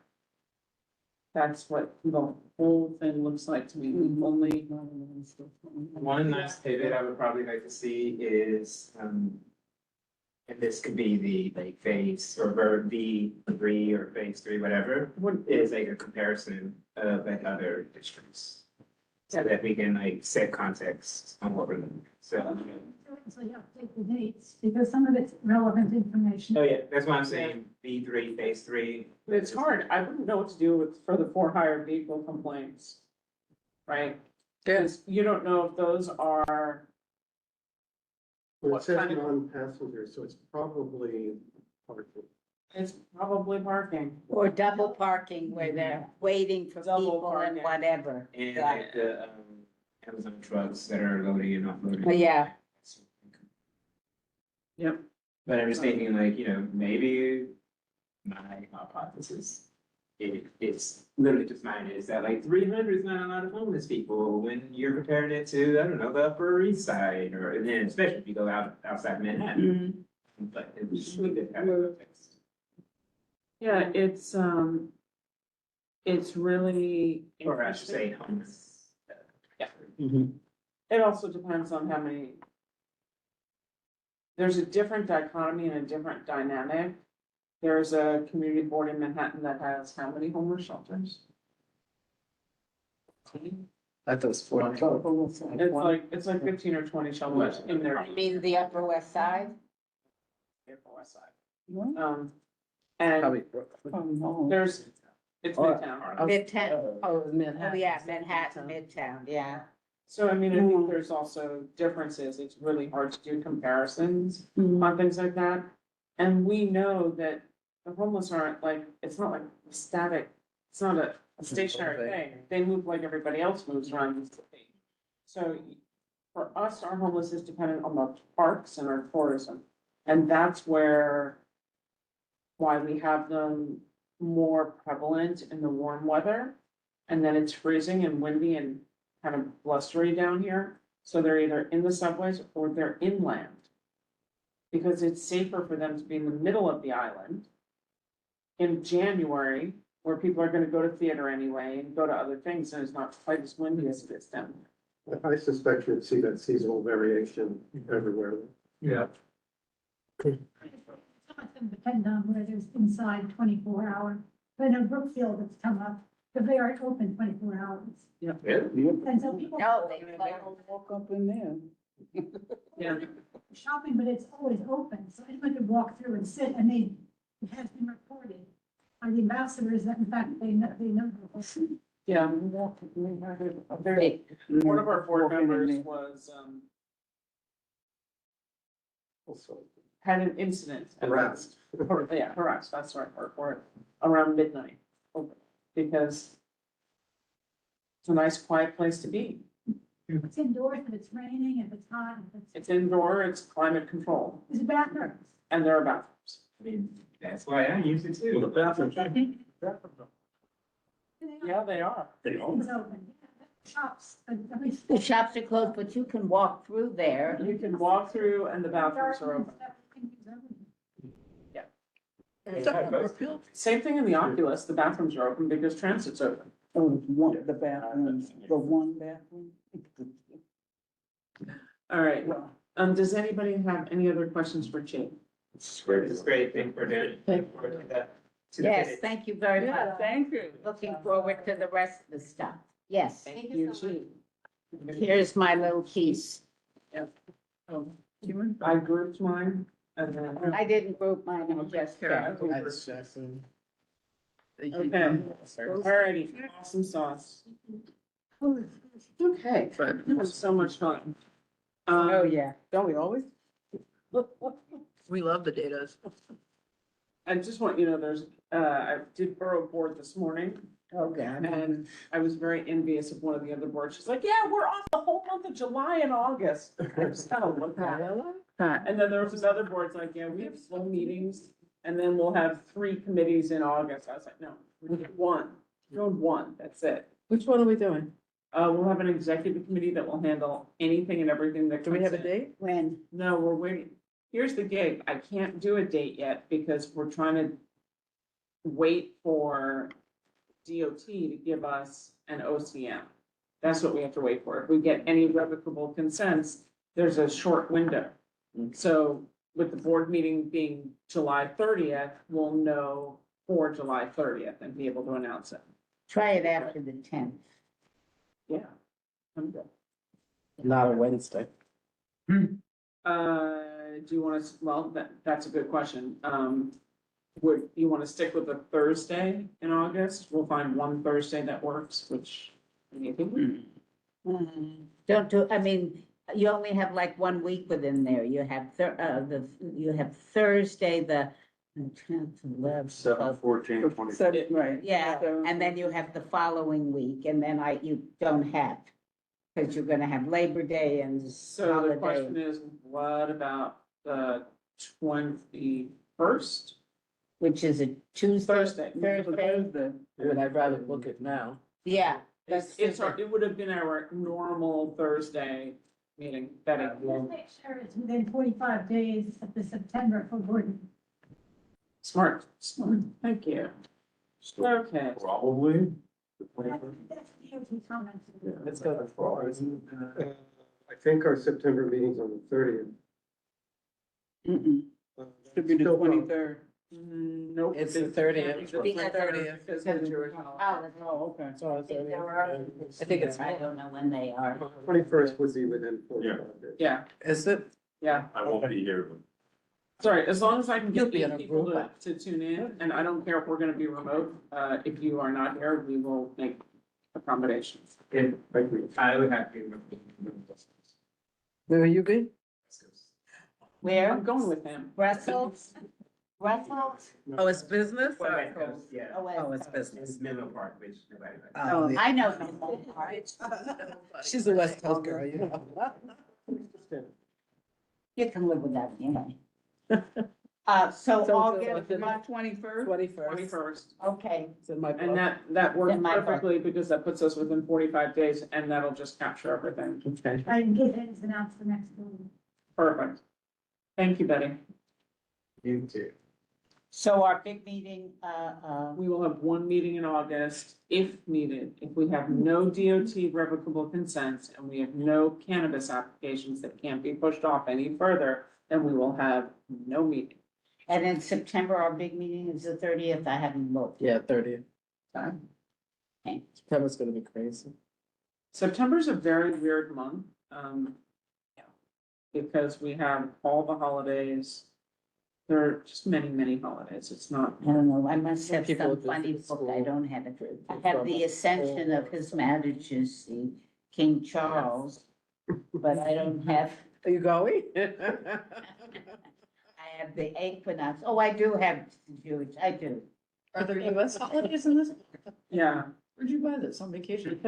That's what the whole thing looks like to me, only. One nice pivot I would probably like to see is, and this could be the like phase or V3 or phase 3, whatever, is like a comparison of like other districts. So that we can like set context on what we're looking at. So, So you update the dates, because some of it's relevant information. oh yeah, that's why I'm saying V3, phase 3. It's hard, I wouldn't know what to do with, for the for hire vehicle complaints. Right? Because you don't know if those are, Well, What it says kind of- non-passenger, so it's probably parking. it's probably parking. Or double parking where they're waiting for Double people and parking. whatever. And Yeah. like the Amazon trucks that are loading and offloading. Oh, yeah. Yep. But I'm just thinking like, maybe my hypothesis, it's literally just mine, is that like 300 is not a lot of homeless people when you're comparing it to, I don't know, the Upper East Side, or, and then especially if you go outside Manhattan. But it was really good kind of context. Yeah, it's really. Or I should say interesting. homeless. Yeah. It also depends on how many. There's a different dichotomy and a different dynamic. There's a community board in Manhattan that has how many homeless shelters? I thought it was 40. It's like 15 or 20 shelters in there. I mean, the Upper West Side? West Side. And Probably Brooklyn. there's, it's Midtown. Midtown. Oh, it was Manhattan. Oh, yeah, Manhattan, Midtown, yeah. So I mean, I think there's also differences. It's really hard to do comparisons on things like that. And we know that the homeless aren't like, it's not like static, it's not a stationary thing. They move like everybody else moves around the city. So for us, our homeless is dependent on the parks and our tourism. And that's why we have them more prevalent in the warm weather. And then it's freezing and windy and kind of blustery down here. So they're either in the subways or they're inland. Because it's safer for them to be in the middle of the island in January, where people are gonna go to theater anyway and go to other things, and it's not quite as windy as it is down there. I suspect you'd see that seasonal variation everywhere. Yeah. Some of them depend on where there's inside 24-hour, but in Brookfield, it's come up, because they are open 24 hours. Really? And so people. No, they Walk up in there. Yeah. Shopping, but it's always open, so anyone could walk through and sit, and it has been reported by the ambassadors that in fact they know. Yeah. There's, one of our board members was, Also, had an incident. harassed. Yeah, harassed, that's the right word for it, around midnight. Because it's a nice quiet place to be. It's indoors, if it's raining, if it's hot, if It's indoor, it's climate controlled, it's bathrooms. and there are bathrooms. I mean, that's why I use it too. Well, the bathroom. Yeah, they are. It's open. Shops, at least. The shops are closed, but you can walk through there. You can walk through and the bathrooms are open. Same thing in the Oculus, the bathrooms are open because transit's open. Oh, the bathroom, the one bathroom. All right, does anybody have any other questions for Chief? It's great, thank you for doing it. Yes, thank you very much. Thank you. Looking forward to the rest of the stuff. Yes, Thank you so much. here's my little piece. I grouped mine and then. I didn't group mine, I just. Okay, alrighty, awesome sauce. Okay, it was so much fun. Oh, yeah. Don't we always? We love the data. I just want you to know, there's, I did borough board this morning, Okay. And I was very envious of one of the other boards. She's like, yeah, we're off the whole month of July and August. I just kind of looked at it. And then there was another board's like, yeah, we have full meetings and then we'll have 3 committees in August. I was like, no, we're doing one, that's it. Which one are we doing? We'll have an executive committee that will handle anything and everything that Do we comes have a in. date? When? No, we're waiting. Here's the gig. I can't do a date yet because we're trying to wait for DOT to give us an OCM. That's what we have to wait for. If we get any revocable consents, there's a short window. So with the board meeting being July 30th, we'll know for July 30th and be able to announce it. Try it after the 10th. Yeah. I'm good. Not a Wednesday. Do you want to, well, that's a good question. Would you want to stick with a Thursday in August? We'll find one Thursday that works, which maybe. Don't do, I mean, you only have like 1 week within there. You have you have Thursday, the 10th, 11th. 7, 14, 20. Right. Yeah, So- and then you have the following week, and then you don't have, because you're gonna have Labor Day and So the holiday. question is, what about the 21st? Which is a Tuesday, Thursday. Thursday, I mean, I'd rather book it now. yeah. It would have been our normal Thursday meeting, Betty. Just make sure it's within 45 days of the September for Gordon. Smart, thank you. Okay, Probably. the 21st. That's DOT comments. Let's go. I think our September meeting's on the 30th. Should be the Still wrong. 23rd. nope. It's the 30th. Because of Because of- 30th, because of the Jewish holiday. Oh, okay. So it's There already- are- I think it's, I don't know when they are. 21st would be within 45 days. Yeah, is it? yeah. I won't be here, but. Sorry, as long as I can You'll get be in 8 a people group. to tune in, and I don't care if we're gonna be remote, if you are not here, we will make accommodations. If, I agree. I would have to. Where will you be? Where? I'm going with him. Brussels? Brussels? Oh, it's business? Well, West Coast, yeah. Oh, it's business. It's Menlo Park, which nobody likes. Oh, yeah. I know Menlo Park. She's a West Coast girl, you know. You can live without me anyway. So So August, July 21st? 21st. 21st. okay, It's in my book. And that works In my book. perfectly because that puts us within 45 days and that'll just capture everything. Okay. I can get it announced the next one. Perfect. Thank you, Betty. You too. so our big meeting, We will have one meeting in August if needed. If we have no DOT revocable consents and we have no cannabis applications that can't be pushed off any further, then we will have no meeting. and in September, our big meeting is the 30th. I haven't looked. Yeah, 30th. Okay. September's gonna be crazy. September's a very weird month, because we have all the holidays. There are just many, many holidays. It's not, I don't know, I must have People some visit funny book, school. I don't have it. I have the Ascension of His Majesty King Charles, but I don't have, Are you going? I have the equinox, oh, I do have Jewish, I do. Are there US holidays in this? yeah. Where'd you buy this? On vacation?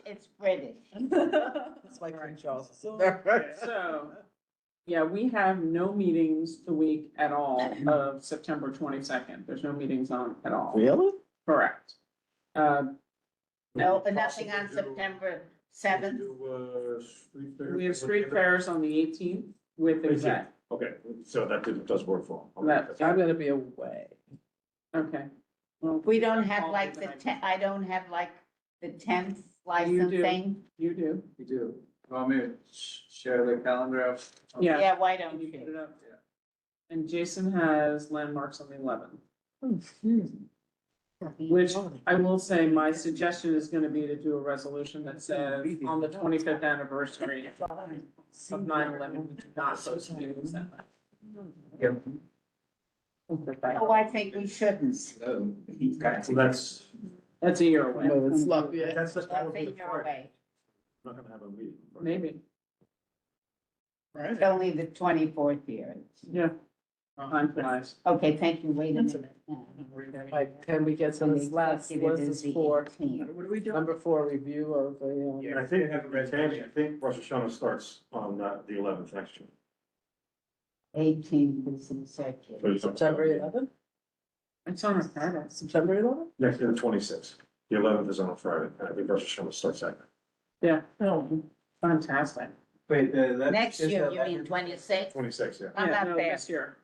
It's British. It's like King Charles. So, yeah, we have no meetings the week at all of September 22nd. There's no meetings on at all. Really? Correct. No, nothing on September 7th. We have street fairs on the 18th with exec. Okay, so that does work for them. That- I'm gonna be away. Okay. Well, We don't have like I don't have like the 10th license do. thing. You do. You do. Want me to share the calendar of? Yeah. Yeah, why don't Can you put you? it up? And Jason has landmarks on the 11th, which I will say, my suggestion is gonna be to do a resolution that says on the 25th anniversary of 9/11, we do not host meetings that night. Oh, I think we shouldn't. He's got. So that's, That's a year away, No, it's lucky. That's the. I think you're away. not gonna have a meeting. maybe, It's only the 24th here. yeah. Time flies. Okay, thank you, wait a That's minute. Like, can we get to this last, what is this for? What are we doing? Number 4, review of the, And I think, I think Rosh Hashanah starts on the 11th next year. 18th is executive. September 11th? It's on a Friday. September 11th? Next year, the 26th. The 11th is on a Friday, and I think Rosh Hashanah starts that. Yeah, Oh, fantastic. Wait, Next year, you mean 26? 26th, yeah. I'm Yeah, not no, there. this year.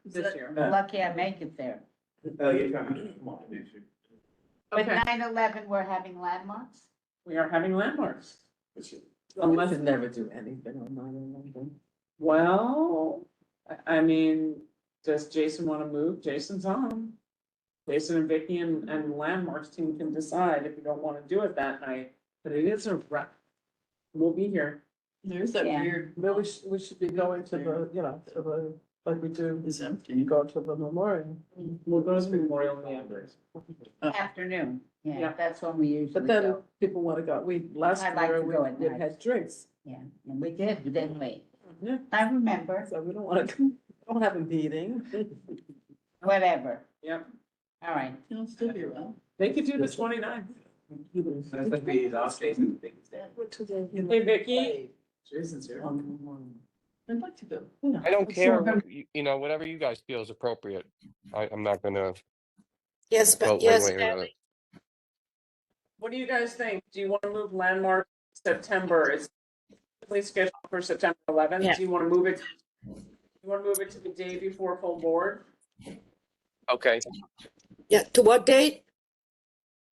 Lucky I make it there. oh, you're coming. But Okay, 9/11, we're having landmarks? we are having landmarks. This year. we should never do anything on 9/11. Well, I mean, does Jason want to move? Jason's on. Jason and Vicky and Landmarks team can decide if you don't want to do it that night, but it is a wrap. We'll be here. There's that Yeah. weird. But we should be going to the, you know, to the, like we do, It's empty. go to the memorial. We'll go to the memorial in the Embers. Afternoon, yeah, Yeah. that's when we usually But then go. people wanna go, last I'd like year, to go at we night. had drinks, Yeah, and we did, didn't we? Yeah. I remember, so we don't wanna, don't have a meeting. whatever, Yep, all right. You'll still be around. they could do the 29th. That's like the last day and things there. Hey, Vicky, Jason's here. I'd like to go. I don't care, you know, whatever you guys feel is appropriate. I'm not gonna Yes, vote but yes, one way or another. what do you guys think? Do you want to move Landmark September? It's please scheduled for September 11th. Yeah. Do you want to move it? You want to move it to the day before full board? Okay, yeah, to what date?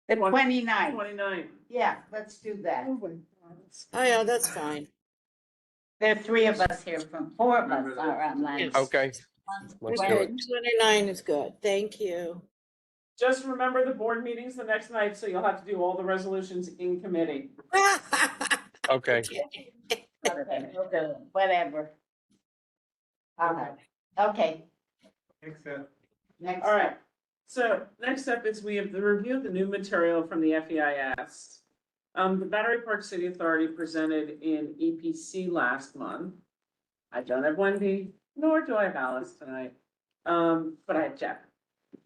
The 29th, 29. yeah, let's do that. Oh, yeah, that's fine. There are 3 of us here from 4 of us are on landmarks. okay, let's do Okay, it. 29 is good, thank you. Just remember the board meeting's the next night, so you'll have to do all the resolutions in committee. Okay, Okay, we'll do it, whatever. All right, okay, Thanks, next. All right, so next up is we have the review of the new material from the FEIS. The Battery Park City Authority presented in EPC last month. I don't have Wendy, nor do I have Alice tonight, but I have Jeff.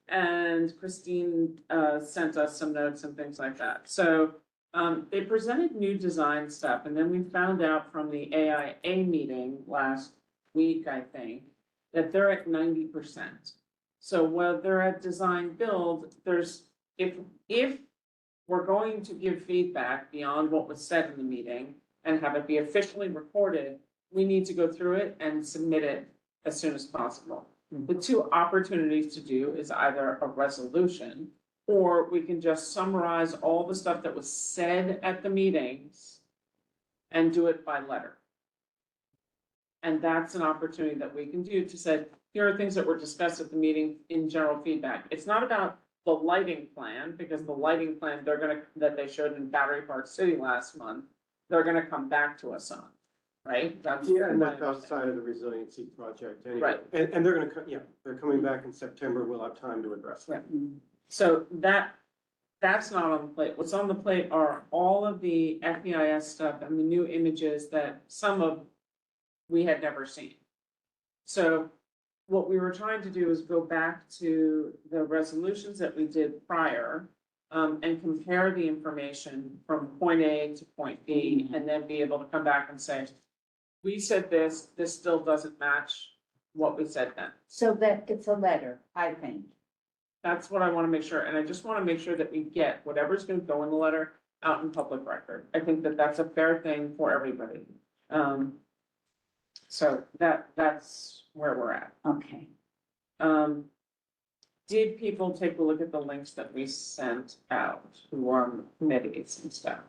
And Christine, sent us some notes and things like that. So, they presented new design stuff, and then we found out from the AIA meeting last week, I think, that they're at 90%. So while they're at design build, if we're going to give feedback beyond what was said in the meeting and have it be officially recorded, we need to go through it and submit it as soon as possible. The 2 opportunities to do is either a resolution, or we can just summarize all the stuff that was said at the meetings and do it by letter. And that's an opportunity that we can do to say, here are things that were discussed at the meeting in general feedback. It's not about the lighting plan, because the lighting plan, that they showed in Battery Park City last month, they're gonna come back to us on, right? That's Yeah, and my that's outside of the resiliency project anyway. Right. And they're gonna, yeah, they're coming back in September, we'll have time to address it. So that's not on the plate. What's on the plate are all of the FEIS stuff and the new images that some of we had never seen. So what we were trying to do is go back to the resolutions that we did prior, and compare the information from point A to point B, and then be able to come back and say, we said this still doesn't match what we said then. So that it's a letter, I think. That's what I want to make sure, and I just want to make sure that we get whatever's going to go in the letter out in public record. I think that that's a fair thing for everybody. So that's where we're at. Okay. Did people take a look at the links that we sent out who are on the committees and stuff?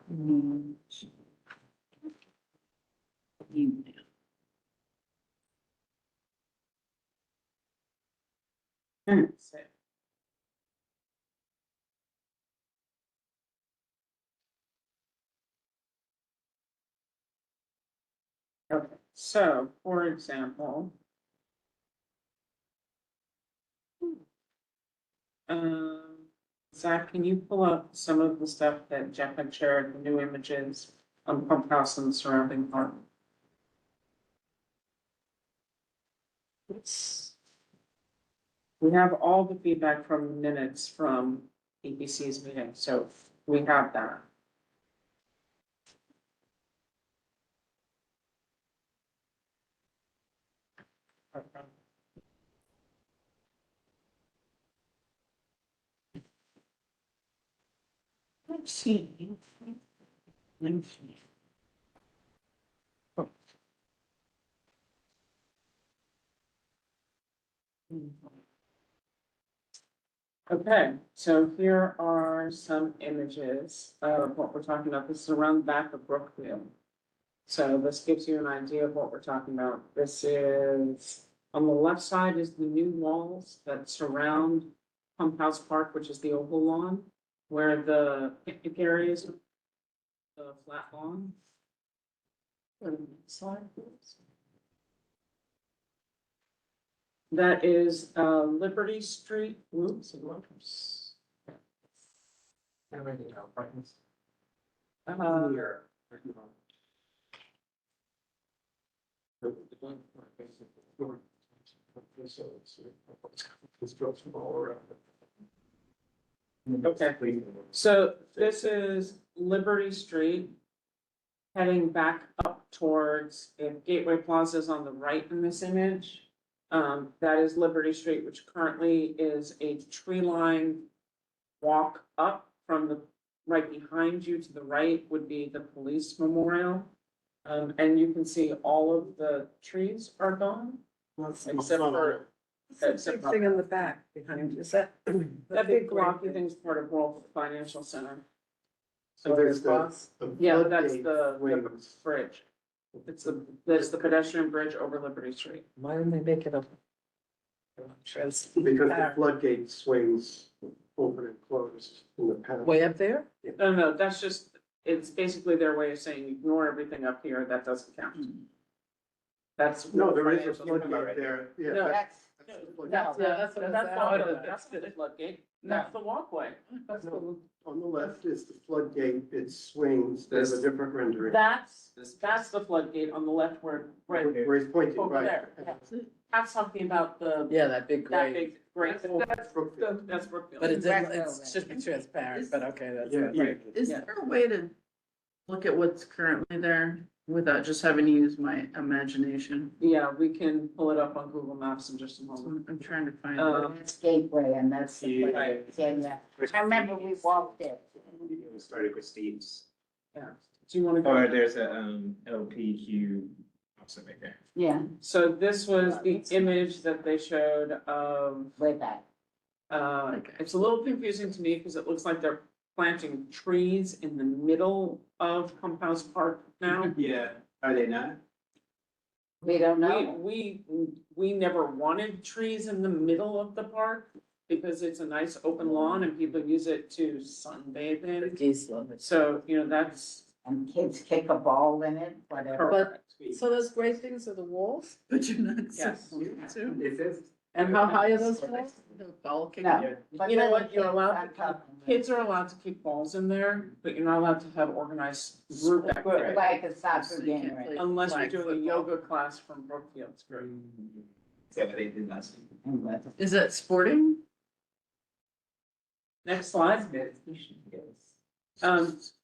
So, okay, so for example, Zach, can you pull up some of the stuff that Jeff had shared, the new images on Pump House and the surrounding park? We have all the feedback from minutes from EPC's meeting, so we have that. Let's see. Okay, so here are some images of what we're talking about. This is around the back of Brookfield. So this gives you an idea of what we're talking about. This is, on the left side is the new walls that surround Pump House Park, which is the oval lawn, where the picnic area is, the flat lawn. Slide, please. That is Liberty Street, oops. Construction all around. Okay, so this is Liberty Street. Heading back up towards, if Gateway Plaza is on the right in this image. That is Liberty Street, which currently is a tree line walk up from the, right behind you to the right would be the police memorial. And you can see all of the trees are gone, except for, except Thing in the back behind you, is that? that big blocky thing's part of World Financial Center. So there's the Yeah, that's floodgate the swings. bridge. That's the pedestrian bridge over Liberty Street. Why didn't they make it a? Because the floodgate swings open and close in the past. Way up there? No, that's just, it's basically their way of saying ignore everything up here, that doesn't count. That's. No, there is a financial center. floodgate there, yeah. No, that's That's, the floodgate. Yeah, that's That's that's the floodgate, that's the walkway. That's the- No, on the left is the floodgate, it swings, there's a different rendering. That's the floodgate on the left where, right Where he's pointing, over right. there. That's talking about the, Yeah, that big that gray, big, great, That's Brookfield. that's Brookfield. but it's should be transparent, but okay, that's. Yeah. Is Yeah. there a way to look at what's currently there without just having to use my imagination? Yeah, we can pull it up on Google Maps in just a moment. I'm trying to find it. that's Gateway and that's the Yeah. place. Yeah. I remember we walked it. It started with Steve's. Yeah, do you wanna Or go? there's a, LPQ also right there. Yeah, So this was the image that they showed of, way back. it's a little confusing to me because it looks like they're planting trees in the middle of Pump House Park now. Yeah, are they not? We don't know. We never wanted trees in the middle of the park because it's a nice open lawn and people use it to sunbathe The in. geese love it. So, that's And kids kick a ball in it, whatever. correct. So those gray things are the walls? But you're not Yes. supposed to. It is. And how high are those walls? The ball kick. No. but You know little what, you're kids, allowed I'm to- talking about. Kids are allowed to keep balls in there, but you're not allowed to have organized group activity. Like a soccer So you game, can't right? play Unless you're flag doing a football. yoga class from Brookfield. Yeah, but they did not. Is that sporting? Next slide.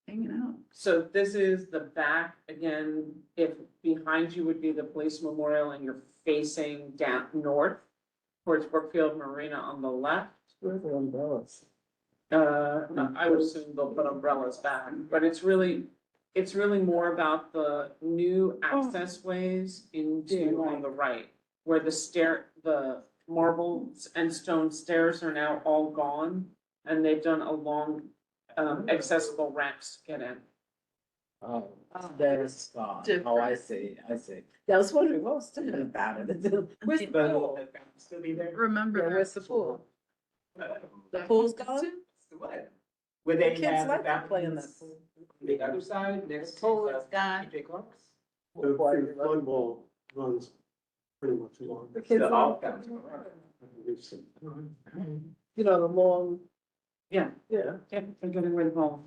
Hanging out. So this is the back, again, if behind you would be the police memorial and you're facing down north towards Brookfield Marina on the left. Where are the umbrellas? I would assume they'll put umbrellas back, but it's really more about the new access ways into on the right, where the marbles and stone stairs are now all gone, and they've done a long, accessible ramps to get in. Oh, that is gone. Different. Oh, I see. Yeah, I was wondering what was different about it. Where's the pool? Still be there? Remember Yeah, that. where's the pool? The pool's gone? What? Where they Kids have the like to play in that bathrooms pool. on the other side, next to Pool is gone. TJ Clark's. The flood wall runs pretty much along. The kids The love all- You know, the long. Yeah. Yeah. Yeah, they're getting rid of all.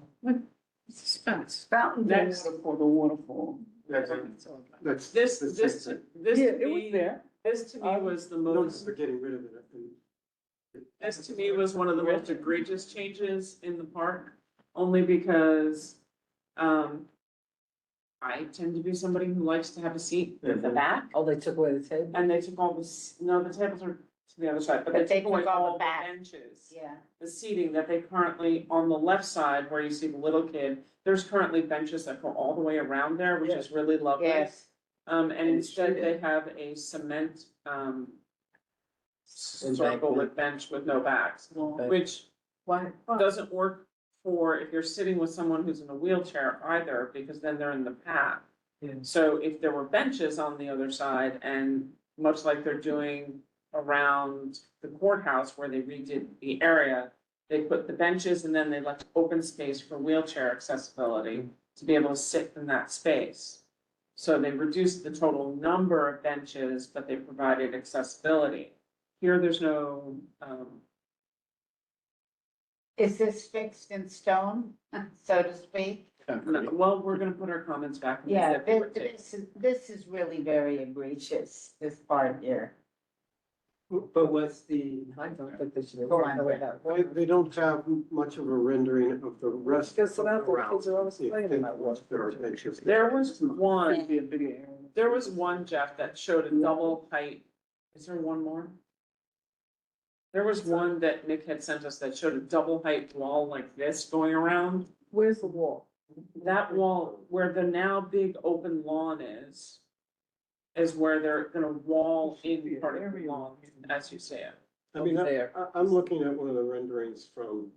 Suspense. Fountain Next. for the waterfall. That's This the to same thing. me, Yeah, it was there. this to me was the No, most, they're getting rid of it. And This to me was one of the most egregious changes in the park, only because, I tend to be somebody who likes to have a seat at the back, Oh, they took away the table? and they took all no, the tables are to the other side, but they took away all the benches. Yeah. The seating that they currently, on the left side where you see the little kid, there's currently benches that go all the way around there, which is really lovely. Yes. And instead they have a cement, circle with bench with no backs, which Why? doesn't work for if you're sitting with someone who's in a wheelchair either, because then they're in the path. Yeah. So if there were benches on the other side, and much like they're doing around the courthouse where they redid the area, they put the benches and then they left open space for wheelchair accessibility to be able to sit in that space. So they reduced the total number of benches, but they provided accessibility. Here, there's no, Is this fixed in stone, so to speak? no, well, we're gonna put our comments back. in the Yeah, February tape. this is really very egregious, this part here. But what's the, I don't think they should. Go on. they don't have much of a rendering of the rest. Because so now the around. kids are always Yeah, playing in that one. there are benches. There was one, Be a bigger area. there was one, Jeff, that showed a double height. Is there one more? There was one that Nick had sent us that showed a double height wall like this going around. Where's the wall? That wall where the now big open lawn is where they're gonna wall in part of the lawn, as you say it. I mean, There. I'm looking at one of the renderings from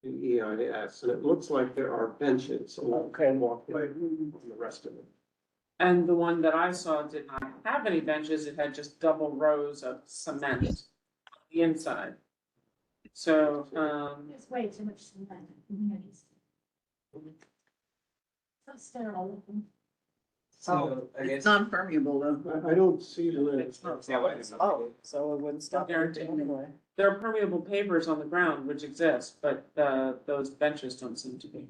the EIS, and it looks like there are benches along Okay. the walkway on the rest of it. And the one that I saw did not have any benches, it had just double rows of cement on the inside. So, There's way too much cement in communities. So sterile looking. so I It's guess. non-permeable though. I don't see the. it's not. Yeah, what is- Oh, so it wouldn't stop there Guaranteed. anyway. There are permeable pavers on the ground which exist, but those benches don't seem to be.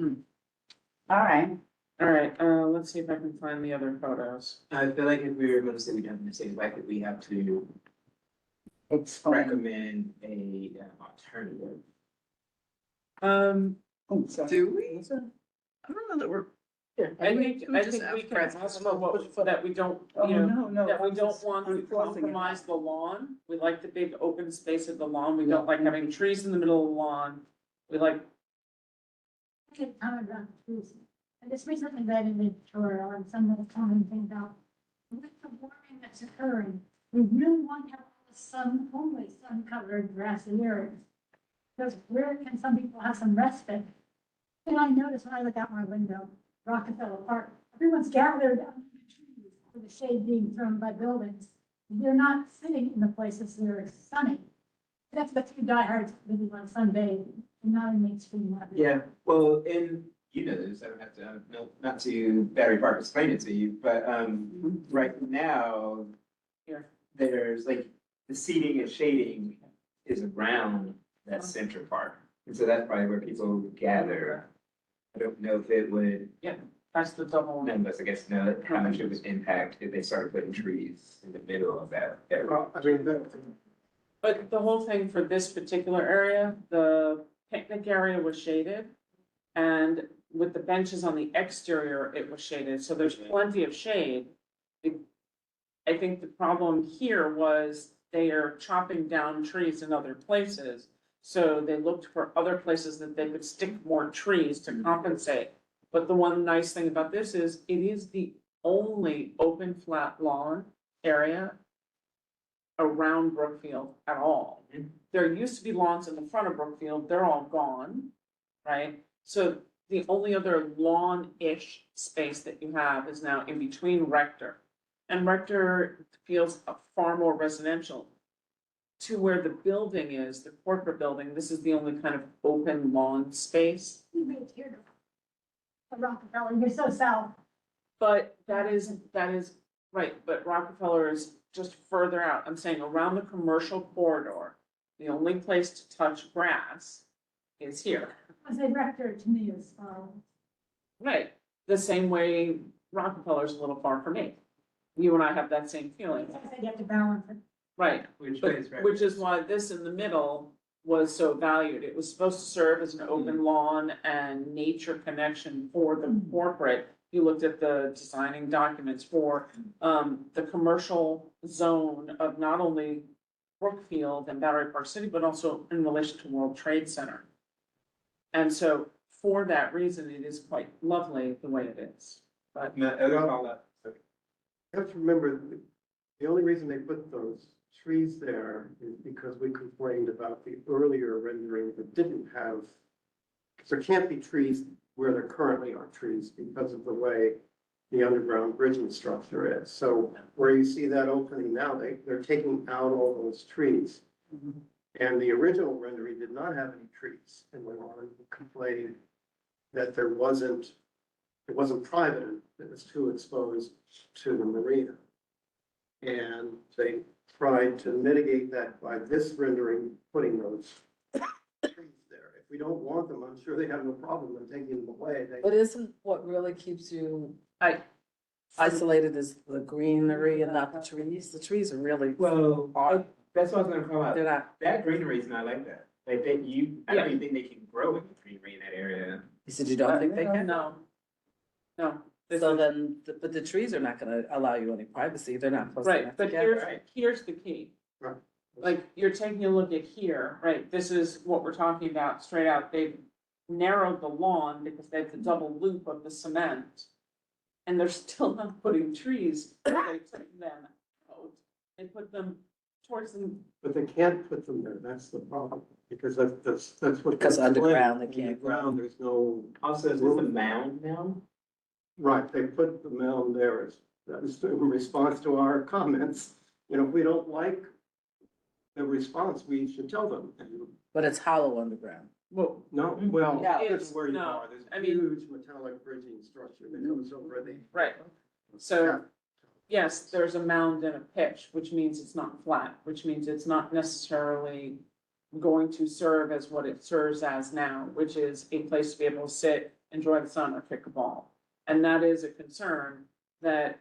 All right. All right, let's see if I can find the other photos. I feel like if we were gonna say we have mistakes, why could we have to Explain. recommend a alternative? Oh, do we? I don't know that we're. I think we just can have ask for Push what, that we don't, Oh, you know, no, that we I'm don't just want to unforcing it. compromise the lawn. We like the big open space of the lawn. We don't like having trees in the middle of the lawn. We like, I could comment on this. I just recently read an editorial on some of the commenting about with the warming that's occurring, we really want to have the sun, only sun-covered grassy areas. Because where can some people have some respite? And I notice when I look out my window, Rockefeller Park, everyone's gathered under the trees for the shade being thrown by buildings. They're not sitting in the places that are sunny. That's the few diehards that really want to sunbathe, and not in mainstream weather. Yeah, well, and you know this, I don't have to, not to Battery Park explain it to you, but, right now, Here. there's like, the seating and shading is around that center part. And so that's probably where people gather. I don't know if it would, that's the double. none of us, I guess, know how much it would impact if they started putting trees in the middle of that area. Well, I mean, But the whole thing for this particular area, the picnic area was shaded. And with the benches on the exterior, it was shaded, so there's plenty of shade. I think the problem here was they are chopping down trees in other places. So they looked for other places that they could stick more trees to compensate. But the one nice thing about this is it is the only open flat lawn area around Brookfield at all. There used to be lawns in the front of Brookfield, they're all gone, right? So the only other lawn-ish space that you have is now in between Rector. And Rector feels far more residential. To where the building is, the corporate building, this is the only kind of open lawn space. You made it here to Rockefeller, you're so south. But that is, right, but Rockefeller is just further out. I'm saying around the commercial corridor, the only place to touch grass is here. I say Rector to me is far. Right, the same way Rockefeller's a little far from me. You and I have that same feeling. I said you have to balance it. Right, Which but, is right. which is why this in the middle was so valued. It was supposed to serve as an open lawn and nature connection for the corporate. You looked at the designing documents for, the commercial zone of not only Brookfield and Battery Park City, but also in relation to World Trade Center. And so for that reason, it is quite lovely the way it is. But No, I got all that. You have to remember, the only reason they put those trees there is because we complained about the earlier rendering that didn't have, there can't be trees where there currently are trees because of the way the underground bridging structure is. So where you see that opening now, they're taking out all those trees. And the original rendering did not have any trees, and we wanted to complain that it wasn't private, it was too exposed to the marina. And they tried to mitigate that by this rendering, putting those trees there. If we don't want them, I'm sure they have no problem in taking them away. But isn't what really keeps you I, isolated is the greenery and not the trees? The trees are really, Well, that's what I was gonna call out. they're not, That greenery is not like that. Like I don't even think they can grow any greenery in that area. you said you don't think they can? no. No. This So is- then, but the trees are not gonna allow you any privacy, they're not close enough Right, but together. here's the key. Right. Like, you're taking a look at here, right, this is what we're talking about straight out, they've narrowed the lawn because they have the double loop of the cement. And they're still not putting trees, they took them out, they put them towards them. But they can't put them there, that's the problem, because that's what. Because they're underground, they planning. can't grow. Underground, there's no. Also, is this a mound now? Right, they put the mound there as, that is in response to our comments. You know, if we don't like the response, we should tell them. And But it's hollow underground. Well, no, well, Yeah. it's where you No, are, there's I a mean- huge metallic bridging structure that goes over the. right, so, yes, there's a mound and a pitch, which means it's not flat, which means it's not necessarily going to serve as what it serves as now, which is a place to be able to sit, enjoy the sun, or kick a ball. And that is a concern that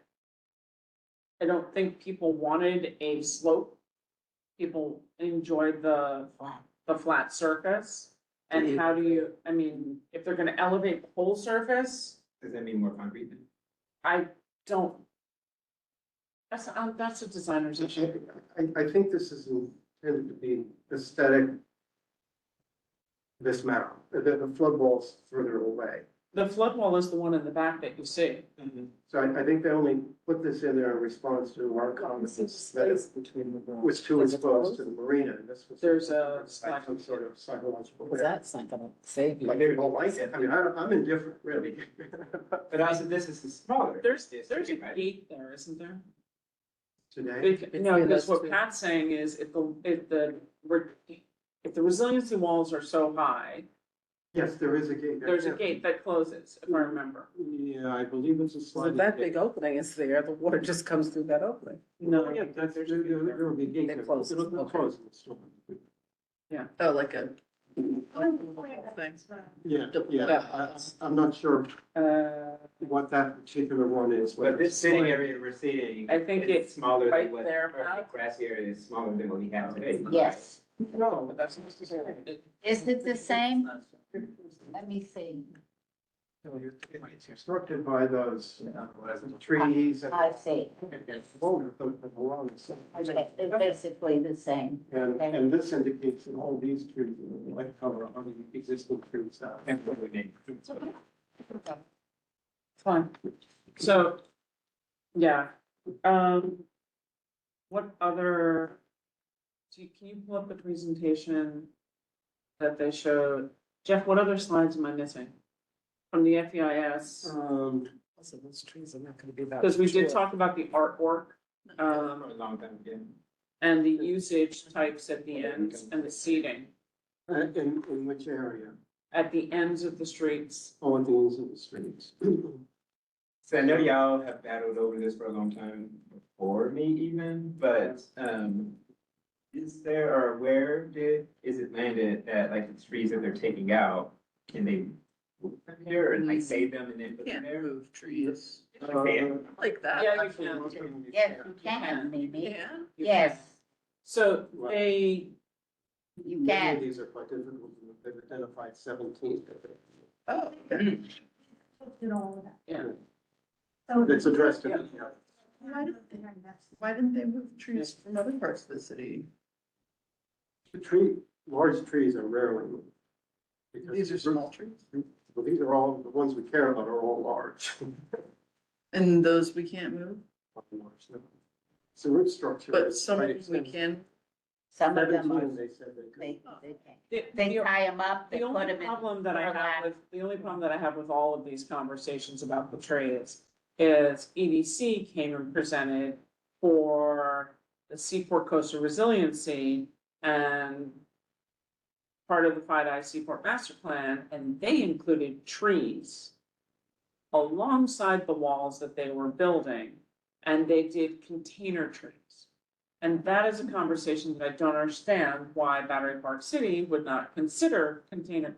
I don't think people wanted a slope. People enjoyed the flat surface. And how do you, I mean, if they're gonna elevate the whole surface, Does that mean more concrete then? I don't. That's a designer's issue. I think this is intended to be aesthetic. This map, the flood wall's further away. The flood wall is the one in the back that you see. So I think they only put this in there in response to our comments that it was too exposed to the marina. And this was. There's a like some sort of psychological. That's not gonna save you. Like they don't like it. I mean, I'm indifferent, really. But also, this is smaller. There's district, a right? gate there, isn't there? Today, No, Yeah, because that's what true. Pat's saying is if the resiliency walls are so high, yes, there is a gate. there. there's a gate that closes, if I remember. Yeah, I believe it's a So sliding if that gate. big opening is there, the water just comes through that opening. No, Yeah, that's, there will be a gate. They there. close it, It'll okay. close in the storm. Oh, like a. Yeah, I'm not sure what that particular one is. But this sitting area we're seeing. I think is it's smaller right than what, there, or Pat. the grassy area is smaller than what we have today. Yes. No, but that's necessary. Is it the same? Let me see. It's obstructed by those trees and. I see. And, It's basically the same. and this indicates that all these trees like cover are the existing trees now. Fine. So, yeah, what other, can you pull up the presentation that they showed? Jeff, what other slides am I missing? From the FEIS, So those trees are not gonna be that. because we did mature. talk about the artwork, For a long time again. and the usage types at the end, and the seating In which area? at the ends of the streets. Oh, at the ends of the streets. So I know y'all have battled over this for a long time before me even, but, is there, or where is it landed at like the trees that they're taking out? Can they move them here and like save them and then put them Can't there? move trees Okay. like that. Yeah, you can. Yes, you can, maybe. Yeah. Yes. So they, You Many of can. these are quite difficult, they've identified 17. Oh, Looked at all of that. yeah, So. It's addressed in, why didn't they move trees from other parts of the city? large trees are rarely moved. Because These are small trees. Well, these are all, the ones we care about are all large. And those we can't move, So root structure. but is some of quite them we can. Some of them are, 17, they said they could. they can. The- They the- tie them up, they The put only them in. problem that I have burlap. with, the only problem that I have with all of these conversations about the trades is EDC came and presented for the Seaport Coastal Resiliency and part of the Five Seaport Master Plan, and they included trees alongside the walls that they were building, and they did container trees. And that is a conversation that I don't understand why Battery Park City would not consider container.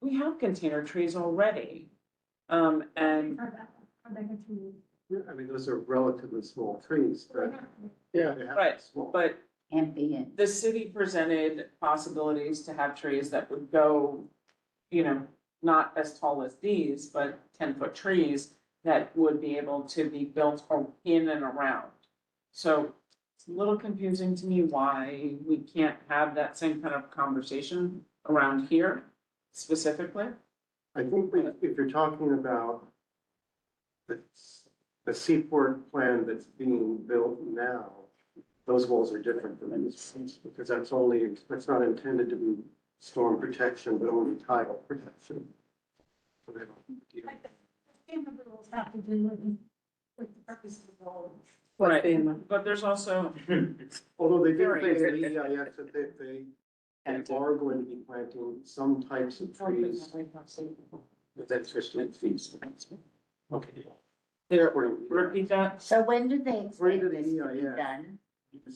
We have container trees already. And Are they going to? Yeah, I mean, those are relatively small trees, but. Yeah. they have to be Right, small. but Can't be in. the city presented possibilities to have trees that would go, not as tall as these, but 10-foot trees that would be able to be built in and around. So it's a little confusing to me why we can't have that same kind of conversation around here specifically. I think if you're talking about the Seaport plan that's being built now, those walls are different than these ones, because that's not intended to be storm protection, but only tile protection. So they don't- FEMA rules have to do with the purpose of the road. Right, but there's also, Although they did Very say in the EIS that they are going to be planting some types of trees within 15 feet. Okay. there, repeat that. So when do they According expect to the this to be EIS. done?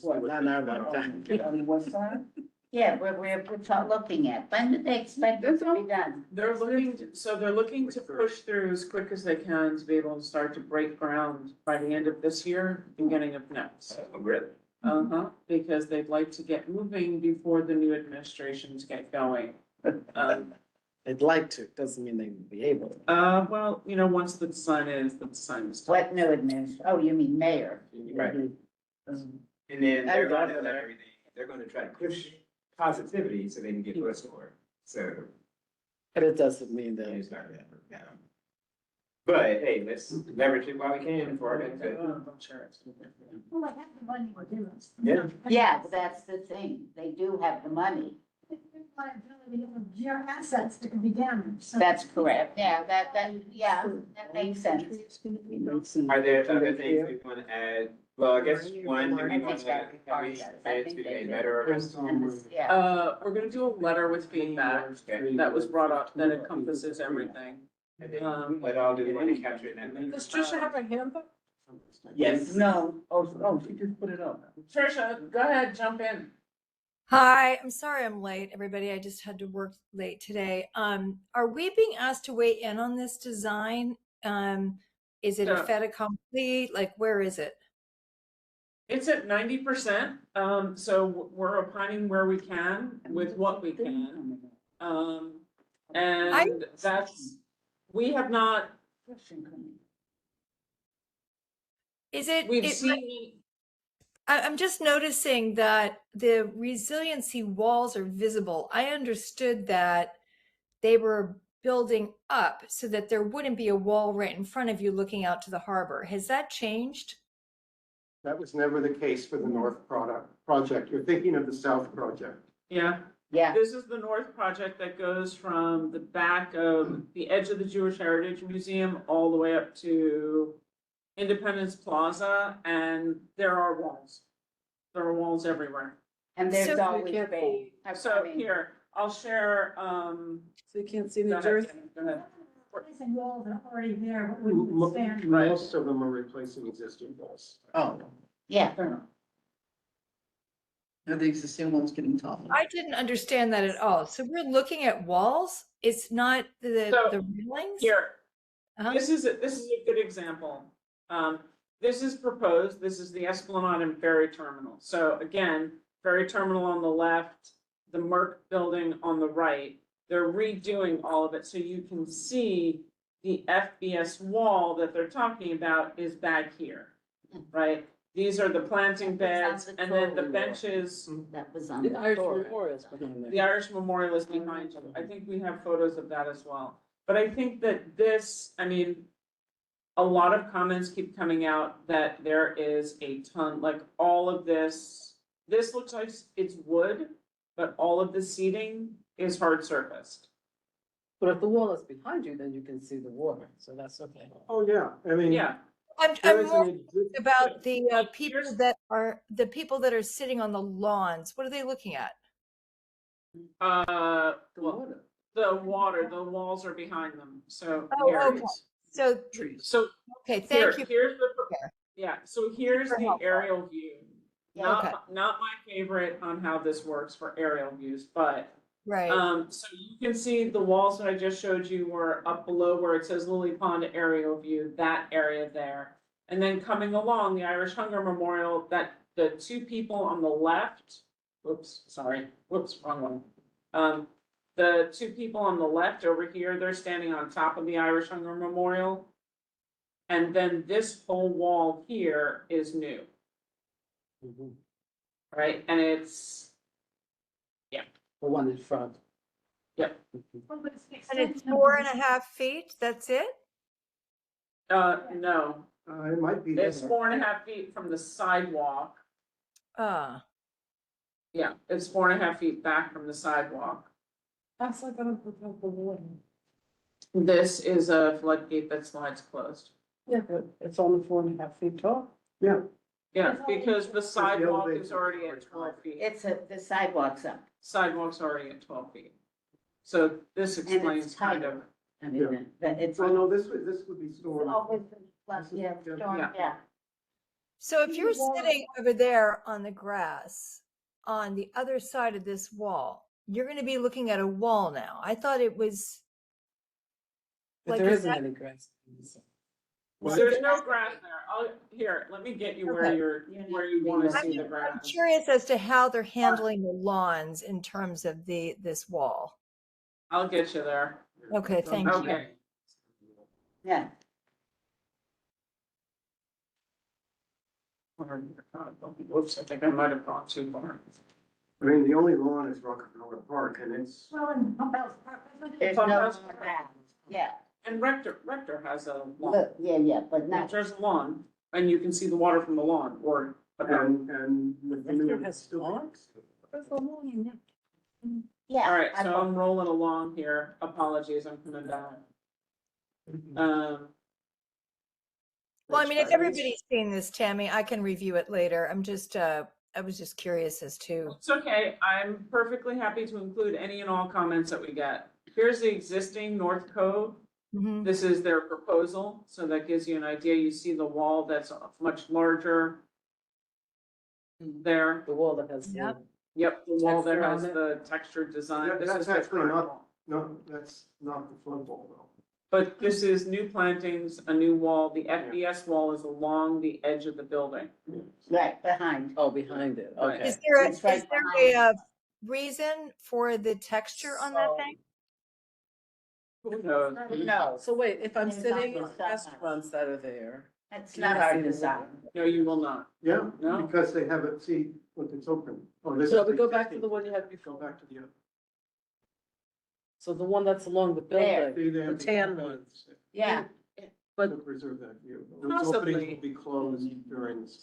Not now, on the west side? Yeah, we're looking at, when do they expect this to be done? They're looking to push through as quick as they can to be able to start to break ground by the end of this year, beginning of next. Because they'd like to get moving before the new administrations get going. They'd like to, doesn't mean they will be able. Well, once the design is, the design is. What new administration? Oh, you mean mayor? Right. And then they're gonna try to push positivity so they can get pushed for. So But it doesn't mean that. it's not gonna happen, yeah. But hey, let's leverage it while we can for our benefit. Well, they have the money to do it. Yeah. Yeah, but that's the thing, they do have the money. It's liability of your assets that can be damaged. So- That's correct, yeah, that makes sense. Are there other things we wanna add? Well, I guess one, do we I think wanna, that have we does. I add think to they a do. letter of And this- Yeah, We're gonna do a letter with feedback that was brought up that encompasses everything. and then let all do we wanna capture in that letter? Does Tricia have a hand up? Yes. No, she just put it up. Tricia, go ahead, jump in. Hi, I'm sorry I'm late, everybody. I just had to work late today. Are we being asked to weigh in on this design? Is it a Yeah. fait accompli? Like, where is it? It's at 90%, so we're opining where we can with what we can. And we have not, Is it? we've it- seen, I'm just noticing that the resiliency walls are visible. I understood that they were building up so that there wouldn't be a wall right in front of you looking out to the harbor. Has that changed? That was never the case for the North project. You're thinking of the South project. yeah. yeah. This is the north project that goes from the back of the edge of the Jewish Heritage Museum all the way up to Independence Plaza, and there are walls. There are walls everywhere. And there's So- always been. So here, I'll share, So you can't see go the ahead, Jersey? Kenny, go ahead. Replacing walls that are already there, but wouldn't withstand. Most of them are replacing existing walls. Oh, Yeah, are the existing ones getting taller? I didn't understand that at all. So we're looking at walls. It's not the railings. Here, Uh-huh. this is a good example. This is proposed, this is the Esplanade and Ferry Terminal. So again, ferry terminal on the left, the Merck building on the right. They're redoing all of it, so you can see the FBS wall that they're talking about is back here, right? These are the planting beds, and then the benches, That was on. The Irish Torah. Memorial's behind there. the Irish Memorial is behind you. I think we have photos of that as well. But I think that this, I mean, a lot of comments keep coming out that there is a ton, like all of this looks like it's wood, but all of the seating is hard surfaced. But if the wall is behind you, then you can see the water, so that's okay. Oh, yeah, I mean. Yeah, I'm there is more an exist- about the people Here's- that are, the people that are sitting on the lawns. What are they looking at? The well, water, the walls are behind them, so Oh, here it okay. is. So, trees. So okay, here, thank you. here's the, yeah, so here's Super the helpful. aerial view. Okay. Not my favorite on how this works for aerial views, but Right. so you can see the walls that I just showed you were up below where it says Lily Pond aerial view, that area there. And then coming along the Irish Hunger Memorial, that the two people on the left, wrong one. The two people on the left over here, they're standing on top of the Irish Hunger Memorial. And then this whole wall here is new, right? And it's, The one in front. yep. Well, but it's the And it's extension of 4.5 feet, that's it? No, It might be. it's 4.5 feet from the sidewalk. Ah, Yeah, it's 4.5 feet back from the sidewalk. That's like gonna put up the water. This is a floodgate that slides closed. Yeah, but it's only 4.5 feet tall. Yeah, Yeah, because the sidewalk is elevation already is at 12 feet. It's the sidewalk's up. Sidewalk's already at 12 feet. So this And explains it's kind tighter. of, I mean, it's. well, no, this would be storm. Always been plus, yeah, Yeah. storm, Yeah. yeah. so if you're sitting over there on the grass, on the other side of this wall, you're gonna be looking at a wall now. I thought it was, But Like, there is isn't that- any grass. there's no grass there. Here, let me get you where Okay. where you want to see the I'm grass. curious as to how they're handling the lawns in terms of this wall. I'll get you there. Okay, thank you. Okay. Yeah. Whoops, I think I might have gone too far. I mean, the only lawn is Rockefeller Park, and it's, Well, in Pump House Park, isn't it? There's no Sometimes- grass, yeah, And Rector has a lawn. look, yeah, but not, Rector's lawn, and you can see the water from the lawn, or, and with the new. Victor has lawns? There's a lawn in there. yeah. all right, I so don't- I'm rolling along here. Apologies, I'm coming back. Well, I mean, if everybody's seen this, Tammy, I can review it later. I'm just, I was just curious as to, It's okay, I'm perfectly happy to include any and all comments that we get. Here's the existing North Cove. Mhm. This is their proposal, so that gives you an idea. You see the wall that's much larger there. The wall that has. Yep. Yep, the wall that Texture on has it. the textured design. That- This that's is the actually current not- wall. No, that's not the flood wall, though. But this is new plantings, a new wall. The FBS wall is along the edge of the building. Right, behind. Oh, behind it, Right. okay. is there, It's right is there behind. a reason for the texture on that thing? Who knows? No, So wait, if I'm There's sitting in not the restaurants that are there. it's You not can our see the design. No, you will not. Yeah, No. because they have it, see, when it's open. Oh, this So is we go back to existing. the one you had Go before. back to the other. So the one that's along the There. building, See, they the have tan ones. Yeah, But, To preserve that view. Those Possibly. openings will be closed during the.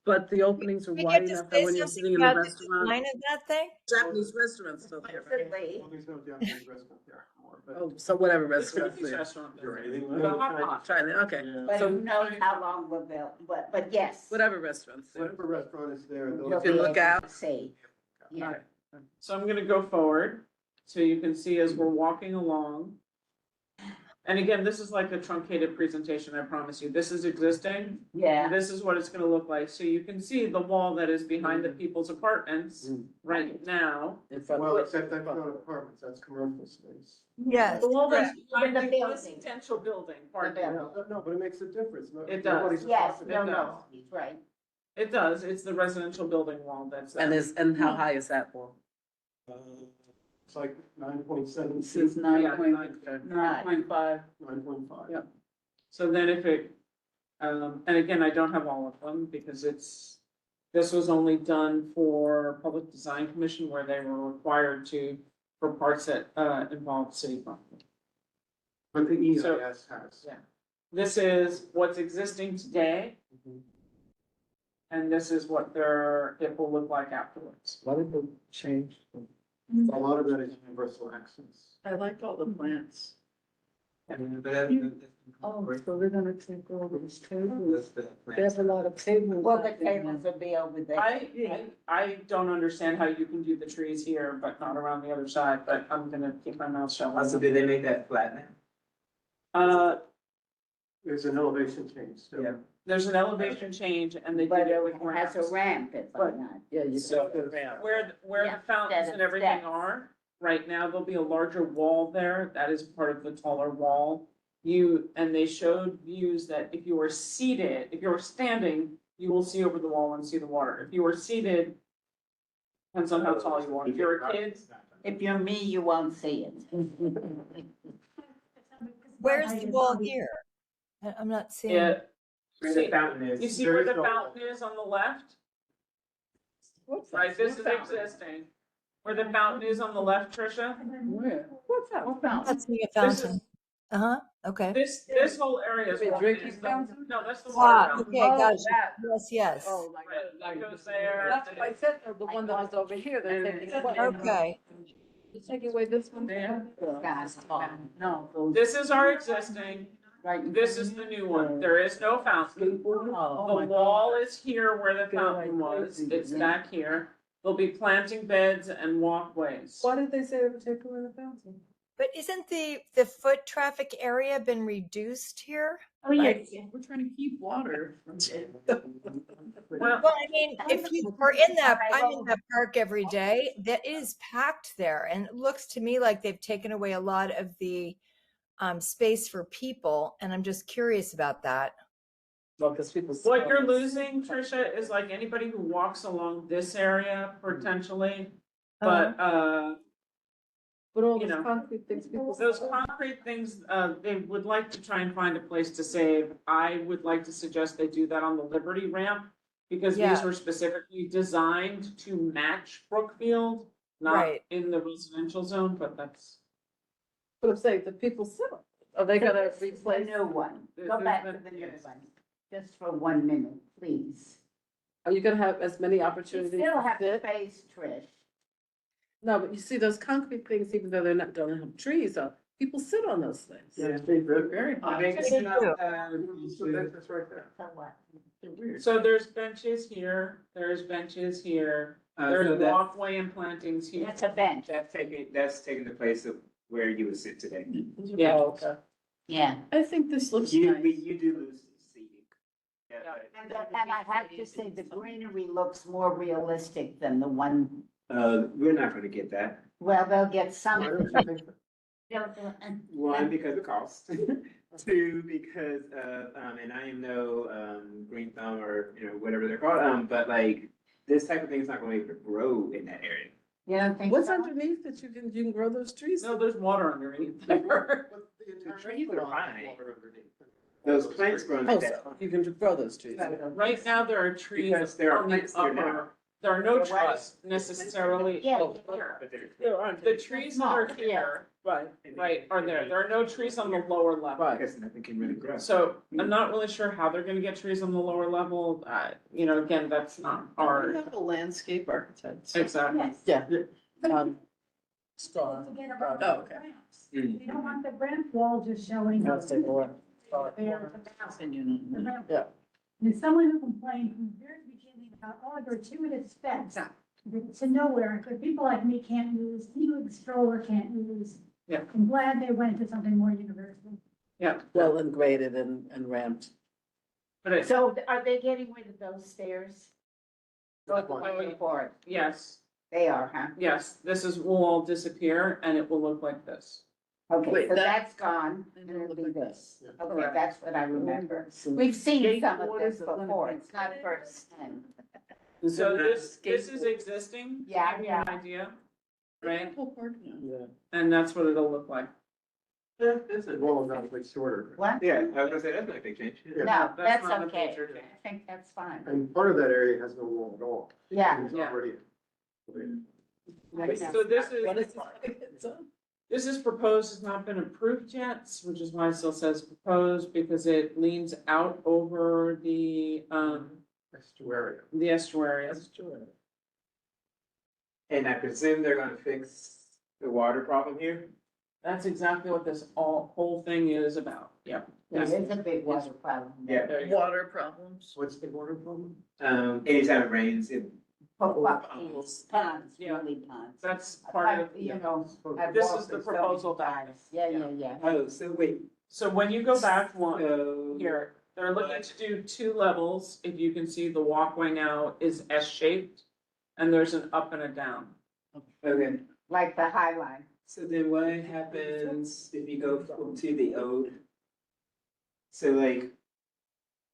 but the openings are We wide get to enough say that when you're something sitting in a about the restaurant, design of that thing? Japanese restaurants still there. possibly. Well, there's no Japanese restaurant there anymore, but. Oh, so whatever This restaurants Chinese there. restaurant Or there. anything The like hot that. pot. China, okay, Yeah. But So- who knows how long we'll build, but yes. whatever restaurants there. Whatever restaurant is there, those. You'll can be look able out. to see. Yeah, So I'm gonna go forward, so you can see as we're walking along. And again, this is like a truncated presentation, I promise you. This is existing. yeah. This is what it's gonna look like. So you can see the wall that is behind the people's apartments right now. In front Well, of except that's not apartments, that's commercial space. Yes. The wall that's Correct. behind The the building. residential building, pardon me. building. No, but it makes a difference. It does. Nobody's Yes, talking no, It about no, he's right. It does, it's the residential building wall that's. And how high is that wall? It's like 9.7. This is Yeah, 9.5. 9.5. Yep. So then if it, and again, I don't have all of them because this was only done for Public Design Commission where they were required to, for parts that, involve city property. But the So- EIS has. Yeah. This is what's existing today. And this is what it will look like afterwards. What did they change? A lot of that is universal access. I like all the plants. Oh, so they're gonna take all those tables. That's the plan. There's a lot of tables. Well, the out there. tables will be over there. I don't understand how you can do the trees here, but not around the other side, but I'm gonna keep my mouth shut. Also, did they make that flat now? There's an elevation change still. Yeah. There's an elevation change and they But did it it with has a ramps. ramp, if I'm not. Yeah, you So can go around. where Yeah, the fountains instead and of everything steps. are, right now, there'll be a larger wall there. That is part of the taller wall. And they showed views that if you were seated, if you were standing, you will see over the wall and see the water. If you were seated, depends on how tall you are. If you're a kid, If you're me, you won't see it. Where's the wall here? I'm not seeing. it, Where the fountain is. you see There where is the no wall. fountain is on the left? What's Right, this is What fountain? existing. Where the fountain is on the left, Tricia? Where? What's that? What fountain? That's me a This fountain. Uh-huh, okay. This whole area is. Wait, what drinking is the- fountain? No, that's the Ah, water fountain. okay, gotcha. that. Yes, yes. Oh, my Right, God. that goes there. That's what I said, the one that was over here, they're taking away. Okay. You're taking away this one? There. No, those. This is our existing, Right. this is the new one. There is no fountain. Oh, The my wall God. is here where the Go fountain like was. crazy. It's back here. There'll be planting beds and walkways. Why did they say they would take away the fountain? But isn't the foot traffic area been reduced here? Oh, yeah. We're trying to keep water from it. Well, Well, I mean, if you were in that, I'm in that park every day, that is packed there. And it looks to me like they've taken away a lot of the space for people. And I'm just curious about that. Well, because people. what you're losing, Tricia, is like anybody who walks along this area potentially. But, But all you those know, concrete things, people. those concrete things, they would like to try and find a place to save. I would like to suggest they do that on the Liberty ramp. Because these Yeah. were specifically designed to match Brookfield, not Right. in the residential zone, but that's. But I'm saying, the people sit on, are they gonna The replace? new one. This Go is back the- to the new yes. one, just for 1 minute, please. Are you gonna have as many You opportunities? still to have sit? space, Trish. No, but you see those concrete things, even though don't have trees, people sit on those things. Yeah, they're Very I hot. think it's They not, do. That's right there. So what? They're weird. So there's benches here, there's benches here, so there's that's, walkway and plantings here. It's a bench. that's taking the place of where you would sit today. Yeah. Oh, okay. Yeah. I think this looks You, nice. you do lose seating. Yeah, but- And I have to say, the greenery looks more realistic than the one, we're not gonna get that. well, they'll get Why some. don't you think that? One, because of cost. Two, because and I am no green thumb or, you know, whatever they're called, but like, this type of thing is not gonna be able to grow in that area. You don't think What's so? underneath that you can grow those trees? No, there's water underneath there. But the entire trees are lawn fine. is water underneath. Those plants grow Oh, like that. so you can grow those trees. Right now, there are trees Because there are on the plants there now. upper, there are no trees necessarily. Yeah. here. But they're- There aren't. The trees that are here, Right, right, are there. There are no trees on the lower level. right. Because nothing can really grow. So I'm not really sure how they're gonna get trees on the lower level. You know, again, that's not We our, have a landscape architect. exactly. Yeah. Don't Straw. Forget about Oh, the okay. ramps. Mm. We don't want the ramp wall just showing. That's the board. There, Opinion the on that. ramp. Yeah. There's someone who complained from the very beginning about all gratuitous steps to nowhere, because people like me can't use, you the stroller can't use. Yeah. I'm glad they went to something more universal. Well and graded and ramped. But it, So are they getting rid of those stairs? Going forward, yes, they are, huh? yes, will all disappear and it will look like this. Okay, Wait, so that- that's gone, And and it'll it'll look be like this. this. Okay, Correct. that's what I remember. So We've seen some of skateboard this is gonna before, be- it's not first time. So this is Skateboard. existing, to Yeah, give you yeah. an idea, right? Whole parking lot. Yeah. And that's what it'll look like. Yeah, that's it. Well, not like shorter. What? Yeah, I was gonna say, that's not a big change. Yeah. No, that's not a okay, major change. I think that's fine. And part of that area has no wall at all. Yeah. It's Yeah. already. So this What is, is it? this is proposed, has not been approved yet, which is why it still says proposed, because it leans out over the Estuary. estuary. And I presume they're gonna fix the water problem here? That's exactly what this whole thing is about, yep. There is a big water problem. Yeah. There you go. Water problems. What's the water problem? Anytime it rains, it. Ponds, Yeah. really ponds. That's part of, You know. I've this walked is the there so proposal many document. times. Yeah. Oh, so wait, So when you go back one, so. here, they're looking to do 2 levels. If you can see, the walkway now is S-shaped, and there's an up and a down. Okay, Like the High Line. so then what happens if you go to the ode? So like,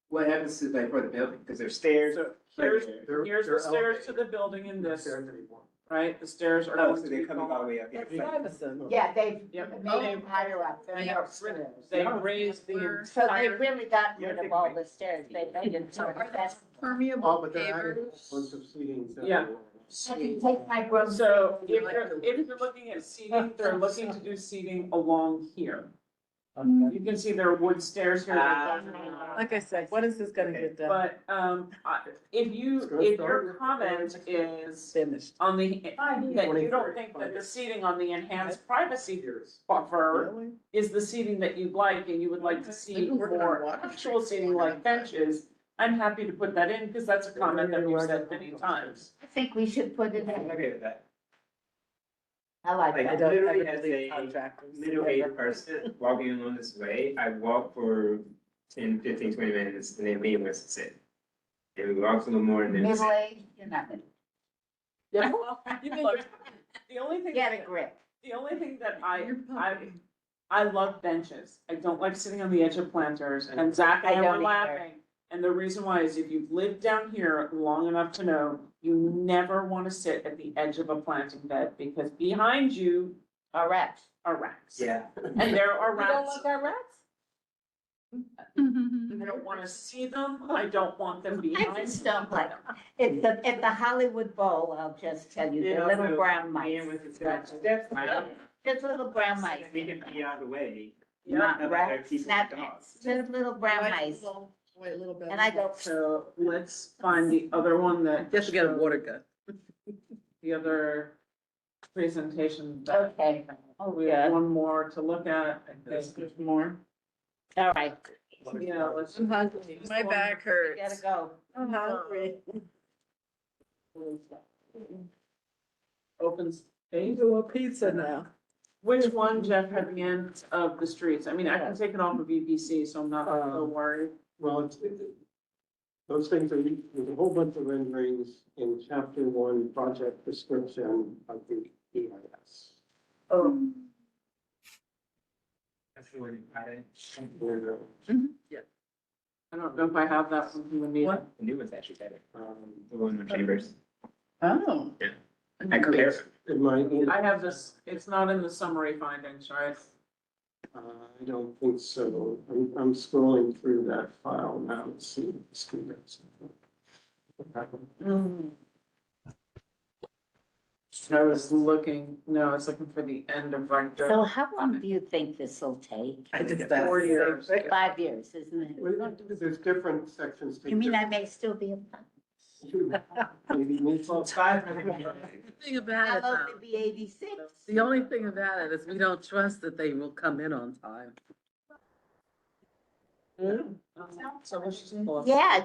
what happens to like for the building, because there's stairs. So here's, They're- here's the they're stairs to elevated. the building in this, Stairs anymore. right? The stairs are Oh, going so to they're be coming all the way up here. Yeah, they've Yep. made them higher up, they're They- upstairs. They raised the So they entire, really got rid of all the stairs, they made it so that's. Oh, Permeable but they're adding a pavers. bunch of seating. to the Yeah. wall. I can take my broom. so if you're looking at seating, they're looking to do seating along here. You can see there are wood stairs here. that don't- Like I said, when is this gonna get done? But, if your comment is Finished. on the, that you don't 23, think that the 5. seating on the enhanced privacy Years. buffer Really? is the seating that you'd like, and you would like to see They've been working on more water actual treatment. seating like benches, I'm happy to put that in, because that's a comment that we've said many times. I think we should put it I'm in, okay with that. I like Like, I that. don't literally ever as believe a contractors. middle-aged person walking along this way, I walk for 10, 15, 20 minutes, and then me and Winston sit. And we walk a little more and then. we sit. Middle age, you're not gonna Look, the only thing. get a grip. The only thing that You're pumping. I love benches. I don't like sitting on the edge of planters, and Zach and I I were don't either. laughing. And the reason why is if you've lived down here long enough to know, you never wanna sit at the edge of a planting bed, because behind you All right. are rats. Yeah. And there are You don't rats. like our rats? I don't wanna see them. I don't want them I behind. just don't like them. At the Hollywood Bowl, I'll just tell you, Yeah, the little so brown me mice. and Winston sit, that's fine. Just little brown mice. We can be out of the way. Yeah. Not Other rats, people's not dogs. rats, just little brown mice. Wait, little bit. And I go, So let's find the other one that. Just to get a water gun. The other presentation. okay, We have one more to look at. I think there's more. all right, Yeah, let's. I'm hungry. My back hurts. gotta go. I'm hungry. Open space. Do a pizza now. Which one, Jeff, at the end of the streets? I mean, I can take it off of EPC, so I'm not so worried. Well, those things are, there's a whole bunch of renderings in chapter 1, project description of the EIS. Oh. That's the one I didn't. I don't know if I have that one from the meeting. The new one's actually better, the one with chambers. Oh. Yeah. I compare. In my, I have this, it's not in the summary findings, right? I don't think so. I'm scrolling through that file now to see what the students. I was looking, no, I was looking for the end of like. So how long do you think this will take? I just. 4 years. 5 years, isn't it? There's different sections. You mean I may still be a, Maybe me. Well, it's 5. Thing about I'll it, though, only be 86. the only thing about it is we don't trust that they will come in on time. So let's just. Yeah,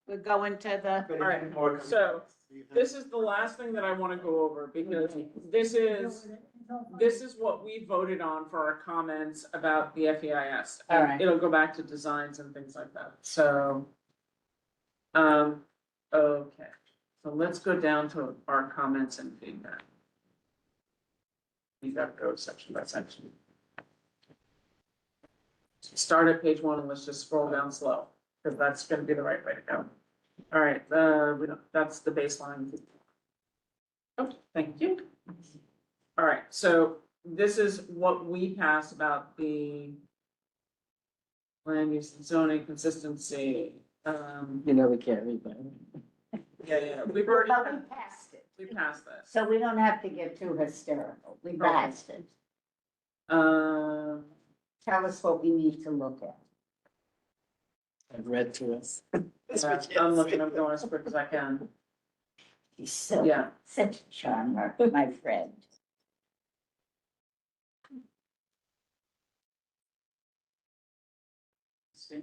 we're going to the, All right, so this is the last thing that I want to go over, because this is what we voted on for our comments about the FEIS. All right. It'll go back to designs and things like that, so. Okay, so let's go down to our comments and feedback. You gotta go section by section. Start at page 1 and let's just scroll down slow, because that's gonna be the right way to go. All right, that's the baseline. Oh, thank you. All right, so this is what we passed about the land use and zoning consistency. You know, we can't read that. Yeah, we've already, But we passed it, we passed this. so we don't have to get too hysterical. We passed it. Tell us what we need to look at. I've read to us. I'm looking, I'm going as quick as I can. He's so, Yeah. such a charmer, my friend. So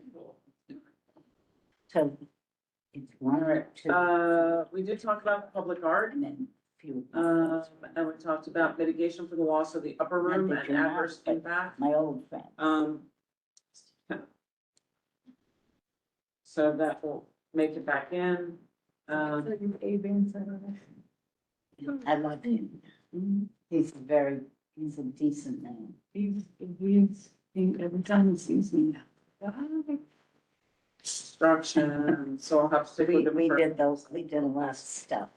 it's one or two. We did talk about public art, And then few. and we talked about mitigation for the loss of the upper room Not that and you're not, adverse but impact. My old friend. So that will make it back in. I love him. He's he's a decent man. Every time he sees me now. Construction, so I'll have to stick with We it. did those, we did a lot of stuff.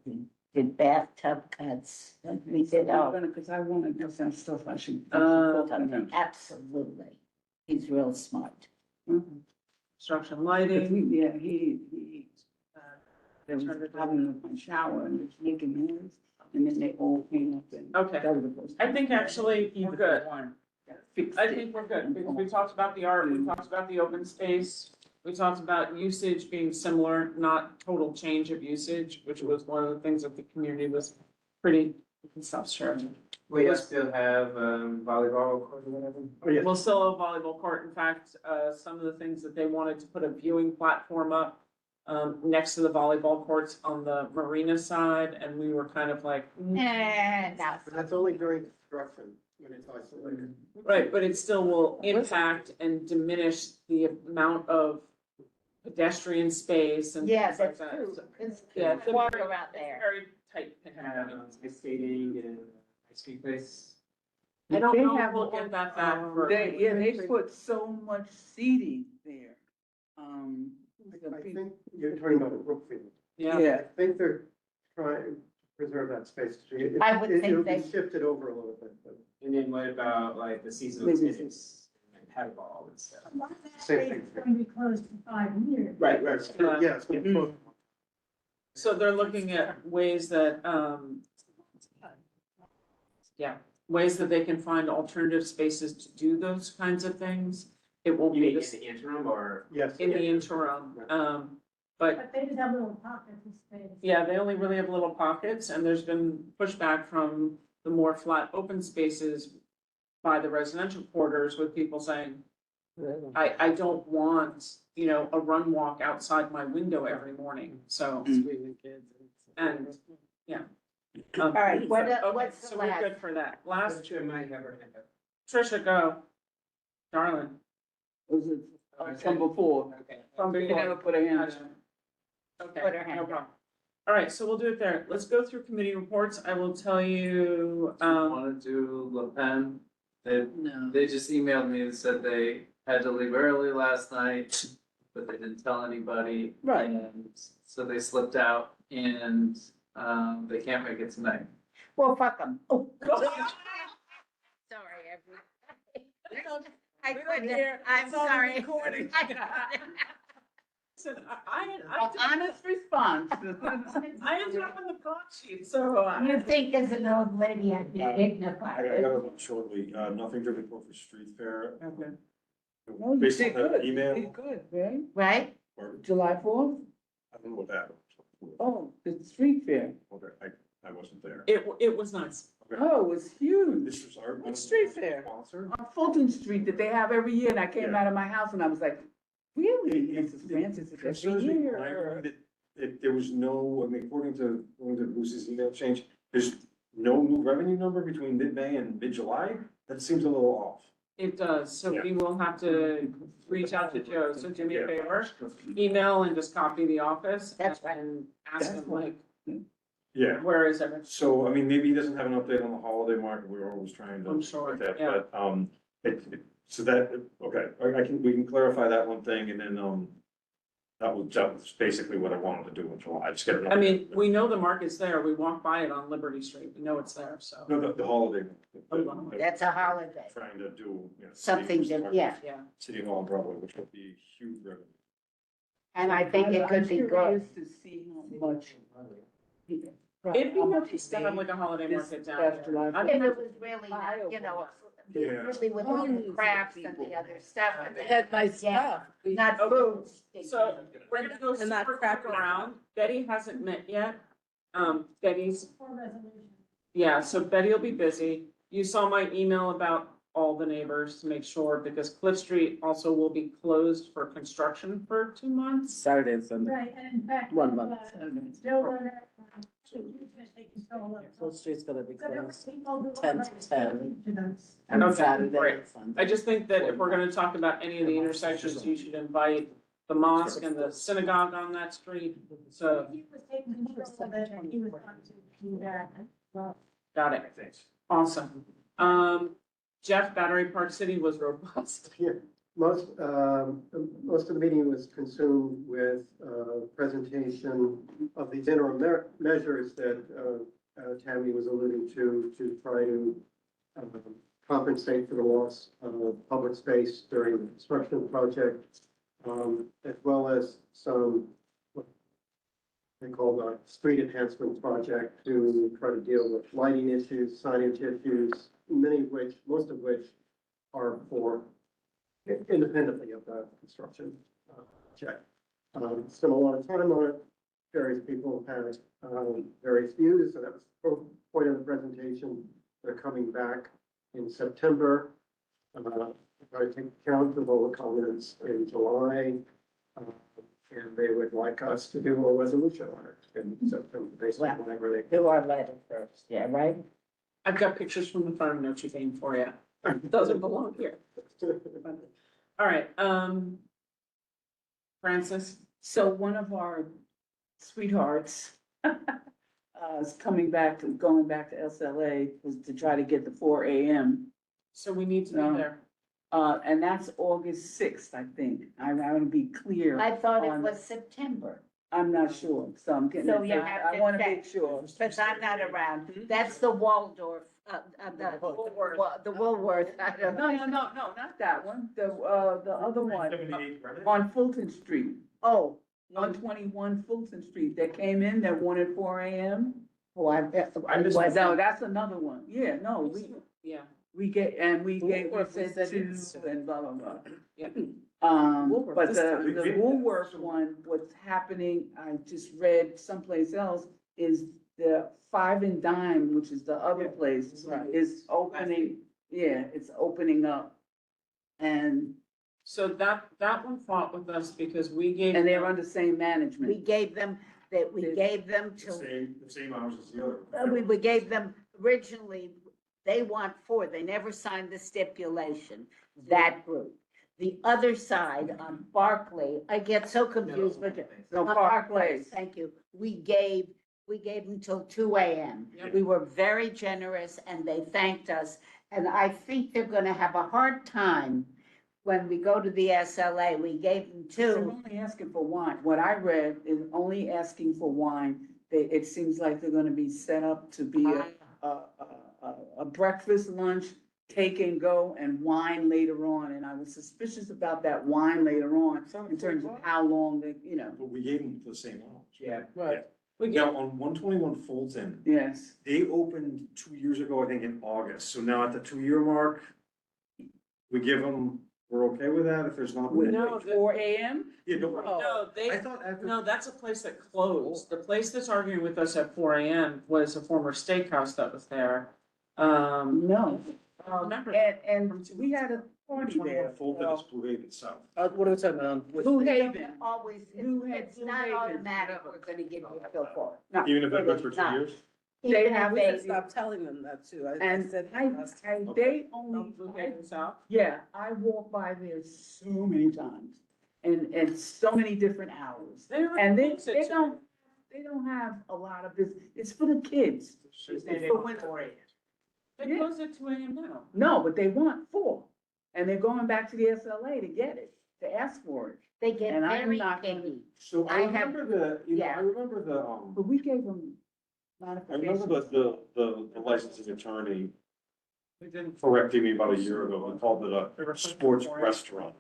We did bathtub cuts, we did all, Because I want to do some stuff I should. absolutely. He's real smart. Construction Because lighting. he, there was a problem with my shower and it's making noise, and then they all came up and. Okay, that was the first I time. think actually we're good. Fixed I it. think we're good, because we talked about the art, we talked about the open space, we talked about usage being similar, not total change of usage, which was one of the things that the community was pretty self-sharing. We still have volleyball court or whatever. Oh, yes. We'll still have volleyball court, in fact, some of the things that they wanted to put a viewing platform up next to the volleyball courts on the marina side, and we were kind of like, But that's only during construction, when it's isolated. right, but it still will impact and diminish the amount of pedestrian space and Yeah, things like that's that. true. So, It's Yeah, it's a water very, out it's a there. very tight. Ice skating and ice cream place. I don't They know if have we'll get that back for. They put so much seating there. I think you're talking about Brookfield. Yeah, I think they're trying to preserve that space. I would think It'll be they- shifted over a little bit, but And then what about like the seasonal Maybe tennis and paddleball and stuff? A lot of that Same space thing. is going to be closed for 5 years. right, yes. so they're looking at ways that, ways that they can find alternative spaces to do those kinds of things. It will You be mean in this the interim or? Yes. in the interim, but But they just have little pockets of space. yeah, they only really have little pockets, and there's been pushback from the more flat open spaces by the residential quarters with people saying, I don't want, a run walk outside my window every morning, so. And, yeah. All right, what, Okay, what's so the we're last? good for that. Last, Patricia might have her hand up. Trisha, go. Darling. Was it from before? Okay. From You never put a hand up. Okay, Put her hand no up. problem. All right, so we'll do it there. Let's go through committee reports. I will tell you, Want to do Le Pen? They just emailed me and said they had to leave early last night, but they didn't tell anybody. Right. And so they slipped out and, they can't make it tonight. Well, fuck them. Oh. Sorry, everybody. I couldn't, I'm sorry. listen, Honest response. I ended up in the front sheet, so. You think as an old lady, I'd be dignified. I got it shortly, nothing to report for street fair. Okay. No, you Based did on the good. You email, did good, right? Right? or, July 4th? I don't know what happened. Oh, the street fair. Okay, I wasn't there. It was nice. Oh, it was huge. This was our. What street fair? Sponsor. On Fulton Street that they have every year, and I came Yeah. out of my house and I was like, really? Mrs. Francis, it's Concerns every me year. primarily that there was no, I mean, according to Lucy's email change, there's no new revenue number between mid-May and mid-July? That seems a little off. It does, so Yeah. we will have to reach out to Joe, so do me a Yeah. favor, email and just copy the office. That's right. And ask That's them like, Yeah, whereas everything. so, I mean, maybe he doesn't have an update on the holiday market, we're always trying to. I'm sure, get that, yeah. But, so that, okay, we can clarify that one thing, and then, that was basically what I wanted to do in July, I just get it. I mean, we know the market's there. We walk by it on Liberty Street. We know it's there, so. No, the holiday. That's a holiday. Trying to do, you know. Something City- that, yeah, Yeah. City Hall on Broadway, which would be huge revenue. and I think it could be I'm good. curious to see how much. It'd be how nice much to have they- like a holiday this market down past there. July I If mean, it was really, not, you know, Yeah. really with all the crafts and the other stuff. They had nice Yeah. stuff. Not Okay. food. So we're gonna go And not super crap quick in the around. Betty hasn't met yet. Betty's, For resolution. yeah, so Betty will be busy. You saw my email about all the neighbors to make sure, because Cliff Street also will be closed for construction for 2 months. Saturday and Sunday. Right, and in fact. 1 month. Joe Lerner, they control it. Full Street's gonna be So there were closed people who 10 were to 10. to those. on Okay, Saturday great. and Sunday. I just think that if we're gonna talk about any of the intersections, you should invite the mosque and the synagogue on that street. So, He was taking control of it and he was going to do that. Well, got it. Thanks. Awesome. Jeff, Battery Park City was robust. Yeah, most of the meeting was consumed with presentation of these interim measures that Tammy was alluding to try to compensate for the loss of public space during the construction project, as well as some what they call the street enhancement project to try to deal with lighting issues, signage issues, most of which are for independently of the construction project. Spent a lot of time on it. Various people had various views, so that was the point of the presentation. They're coming back in September. I take account of all the comments in July. And they would like us to do a resolution on it in September, based on whatever they. Do our letter first, yeah, right? I've got pictures from the farm Notre Dame for you. Doesn't belong here. All right, Francis, So one of our sweethearts is going back to SLA was to try to get the 4 AM. so we need to No. be there. And that's August 6th, I think. I want to be clear. I thought it on- was September, I'm not sure, so I'm getting. so you have I want to to make sure. because I'm not around. That's the Waldorf, the Woolworth, I don't know. No, not that one. The other one on Fulton Street, Oh, 121 Fulton Street. That came in, that wanted 4 AM. oh, I missed was, No, that's another one. Yeah, no, Yeah, we gave Woolworth said said two it's- and blah, blah, blah. yeah. Woolworth But this the time. Woolworth one, what's happening, I just read someplace else, is the Five and Dime, which is the other place, Right. is opening, yeah, it's opening up. And, So that one fought with us because we gave. and they're them- under same we management. gave them, we gave them The to, same hours as the other. we gave them originally, they want 4, they never signed the stipulation, that group. The other side on Barclay, I get so confused, but. No, on Park Place. Thank you. We gave them till 2 AM. Yep. We were very generous and they thanked us. And I think they're gonna have a hard time when we go to the SLA. We gave them They're 2. only asking for wine. What I read is only asking for wine. It seems like they're gonna be set up to be a breakfast, lunch, take and go, and wine later on. And I was suspicious about that wine later on in terms of how long they, But we gave them the same hours. Yeah. Right. We gave, Now, on 121 Fulton, yes. they opened 2 years ago, I think in August, so now at the 2-year mark, we give them, we're okay with that if there's not. No, the- 4 AM? Yeah, no, no, I they, thought after. no, that's a place that closed. The place that's arguing with us at 4 AM was a former steakhouse that was there. No. Remember. And we had a party there. 121 Fulton is Blue Haven South. What are we talking about? Blue Haven. Always, Blue it's Haven. not automatic, we're gonna give you a bill for. No, Even if it it's good is for 2 not. years? They Even have if We they- should stop telling them that too. I And said I, last I, time. they only, Blue Haven South. yeah, I walk by there so many times and so many different hours. They were And they close at they 2. don't, they don't have a lot of business. It's for the kids. She's It's there for for winter. 4 a.m. They close at 2 a.m. now. No, but they want 4. And they're going back to the SLA to get it, to ask for it. They get And I'm very not gonna- picky. So I have- remember the, yeah. I remember the, But we gave them I remember modifications. the licensing attorney We didn't. correcting me about a year ago, and called it a sports restaurant.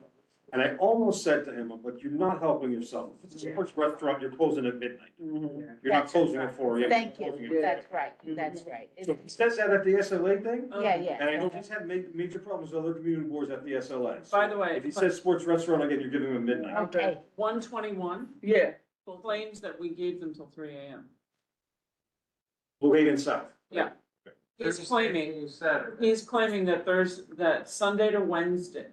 And I almost said to him, but you're not helping yourself. If it's a sports restaurant, you're closing at midnight. Mhm. You're not closing at 4 AM. Thank you're closing you, at that's right, that's right. So he says that at the SLA thing, Yeah, and I know yeah. he's had major problems with other community boards at the SLA. So By the way, if he says sports restaurant again, you're giving him a midnight. Okay, 121 Yeah, claims that we gave them till 3 a.m. Blue Haven South. Yeah. He's Thursday claiming, through Saturday. he's claiming that that Sunday to Wednesday,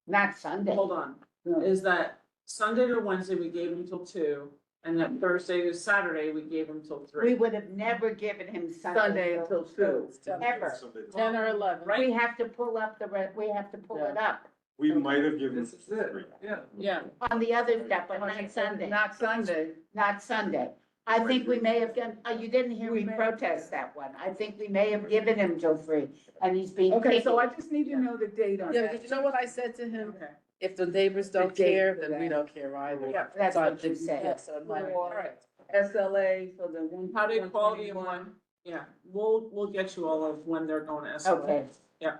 not Sunday. hold on, is that Sunday to Wednesday, we gave him till 2, and then Thursday to Saturday, we gave him till We 3. would have never given him Sunday. Sunday until 2. Ever. 10 or 11. Right. We have to pull up we have to pull it up We might have given. This is it, yeah. Yeah, on the other stuff, but not Sunday, Not Sunday. not Sunday. I think we may have done, you didn't hear me protest that one. I think we may have given him till 3, and he's being Okay, picky. so I just need to know the date on Yeah, that. but you know what I said to him? okay. If the neighbors don't date care, for then we that. don't care either. Yeah, That's So I what you think- said. yeah, so it might be- All right. SLA for the one. How did quality of life? Yeah, we'll get you all of when they're going to SLA. Okay. Yeah.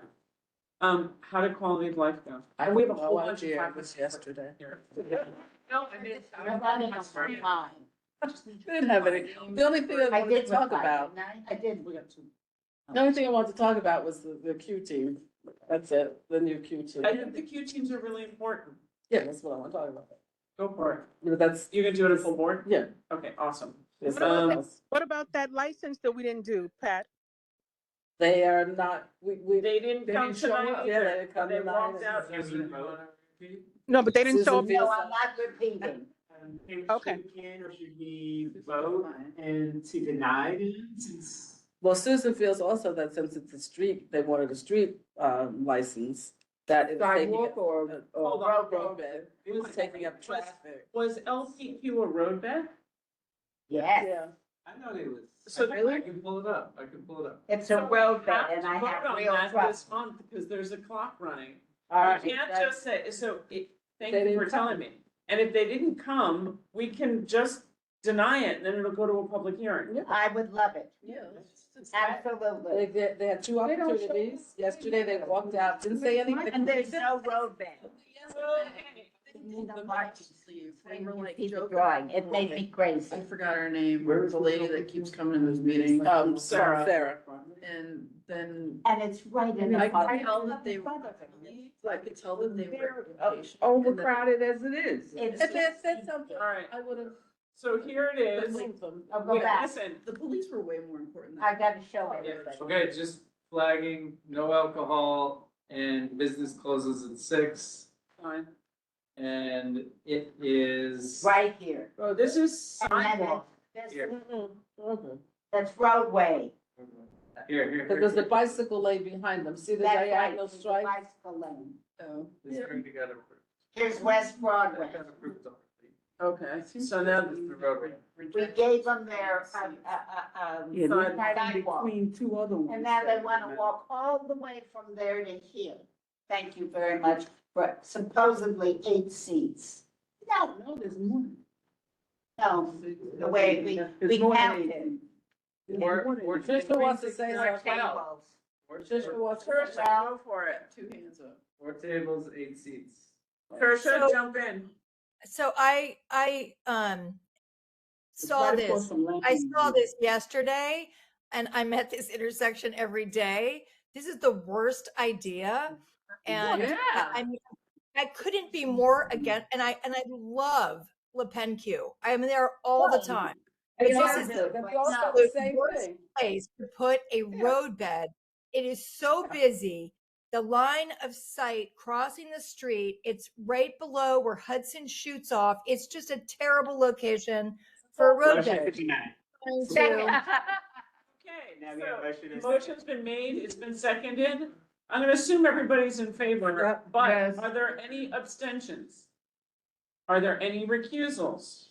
How did quality of life go? I And we have a have whole no bunch of idea. It topics was yesterday. here. No, I'm running on my mind. Didn't have any. The only thing I I wanted did to talk reply, about, didn't I? I did. We got 2. the only thing I wanted to talk about was the Q team. That's it, the new Q team. I think the Q teams are really important. Yeah, that's what I want to talk about. Go for it. But that's, You can do it at full board? yeah. Okay, awesome. It's Um, something else. What about that license that we didn't do, Pat? They are not, we. They didn't They come didn't show tonight up. Yeah, either. they didn't come They tonight. walked out. No, but they didn't show Susan up. No, I'm not repeating. Okay. Should we can or should we vote and to deny it since? Well, Susan feels also that since it's a street, they wanted a street, license, that it's taking. Sidewalk or Hold on. Roadbed, it was taking up traffic. Was LPQ a roadbed? Yes, Yeah. I thought it was. So I can pull it up, I can pull it up. it's a road bed and I Vote have on real that trust. This month, because there's a clock running. All You right, can't that- just say, thank They you for didn't telling me. And if they didn't come, we can just deny it and then it'll go to a public hearing. I would love it. Yeah. Absolutely. They had two They don't show opportunities. Yesterday, they walked out, didn't say anything. And there's no road bed. They were like See the joking. drawing, it made me crazy. I forgot her name, Where is the the lady building? that keeps coming to this meeting. Sarah. And then And it's right in the. I could tell that they were, I could tell that they were impatient. Overcrowded as it is. It's, If they had said something, All right, I would have so here it is. believed them. I'll go Wait, back, listen, The police were way more important than. I gotta show everybody. Okay, just flagging, no alcohol and business closes at 6 fine. and it is. Right here. Oh, this is And then sidewalk. that's- Here. Okay. That's roadway. Here. Because the bicycle lane behind them, see the That's right, diagonal the stripe? bicycle lane. Oh, This already got approved. Here's West Broadway. That got approved already. Okay, so now, This is the roadway. We gave them their, Yeah, they're sidewalk. between 2 other ones. And now they wanna walk all the way from there to here. Thank you very much for supposedly 8 seats. No, No, there's more. no, the way There's we more than counted. 18. Or Tricia wants to say Our something. tables. Tricia wants to say Tricia, go for it. 2 hands up. 4 tables, 8 seats. Tricia, So- jump in. So I It's saw right across this. from I Landing. saw this yesterday and I'm at this intersection every day. This is the worst idea. And Yeah. I mean, I couldn't be more against, and I love Le Pen Q. I'm there all the time. But It's this also- is that's also no, the same worst thing. place to put a roadbed. It is so busy. The line of sight crossing the street, it's right below where Hudson shoots off. It's just a terrible location for a Motion to roadbed. deny. Trying to- Okay, Now we have a motion so and the motion's been made, it's been seconded. I'm gonna assume everybody's in favor, Yep, but yes. are there any abstentions? Are there any recusals?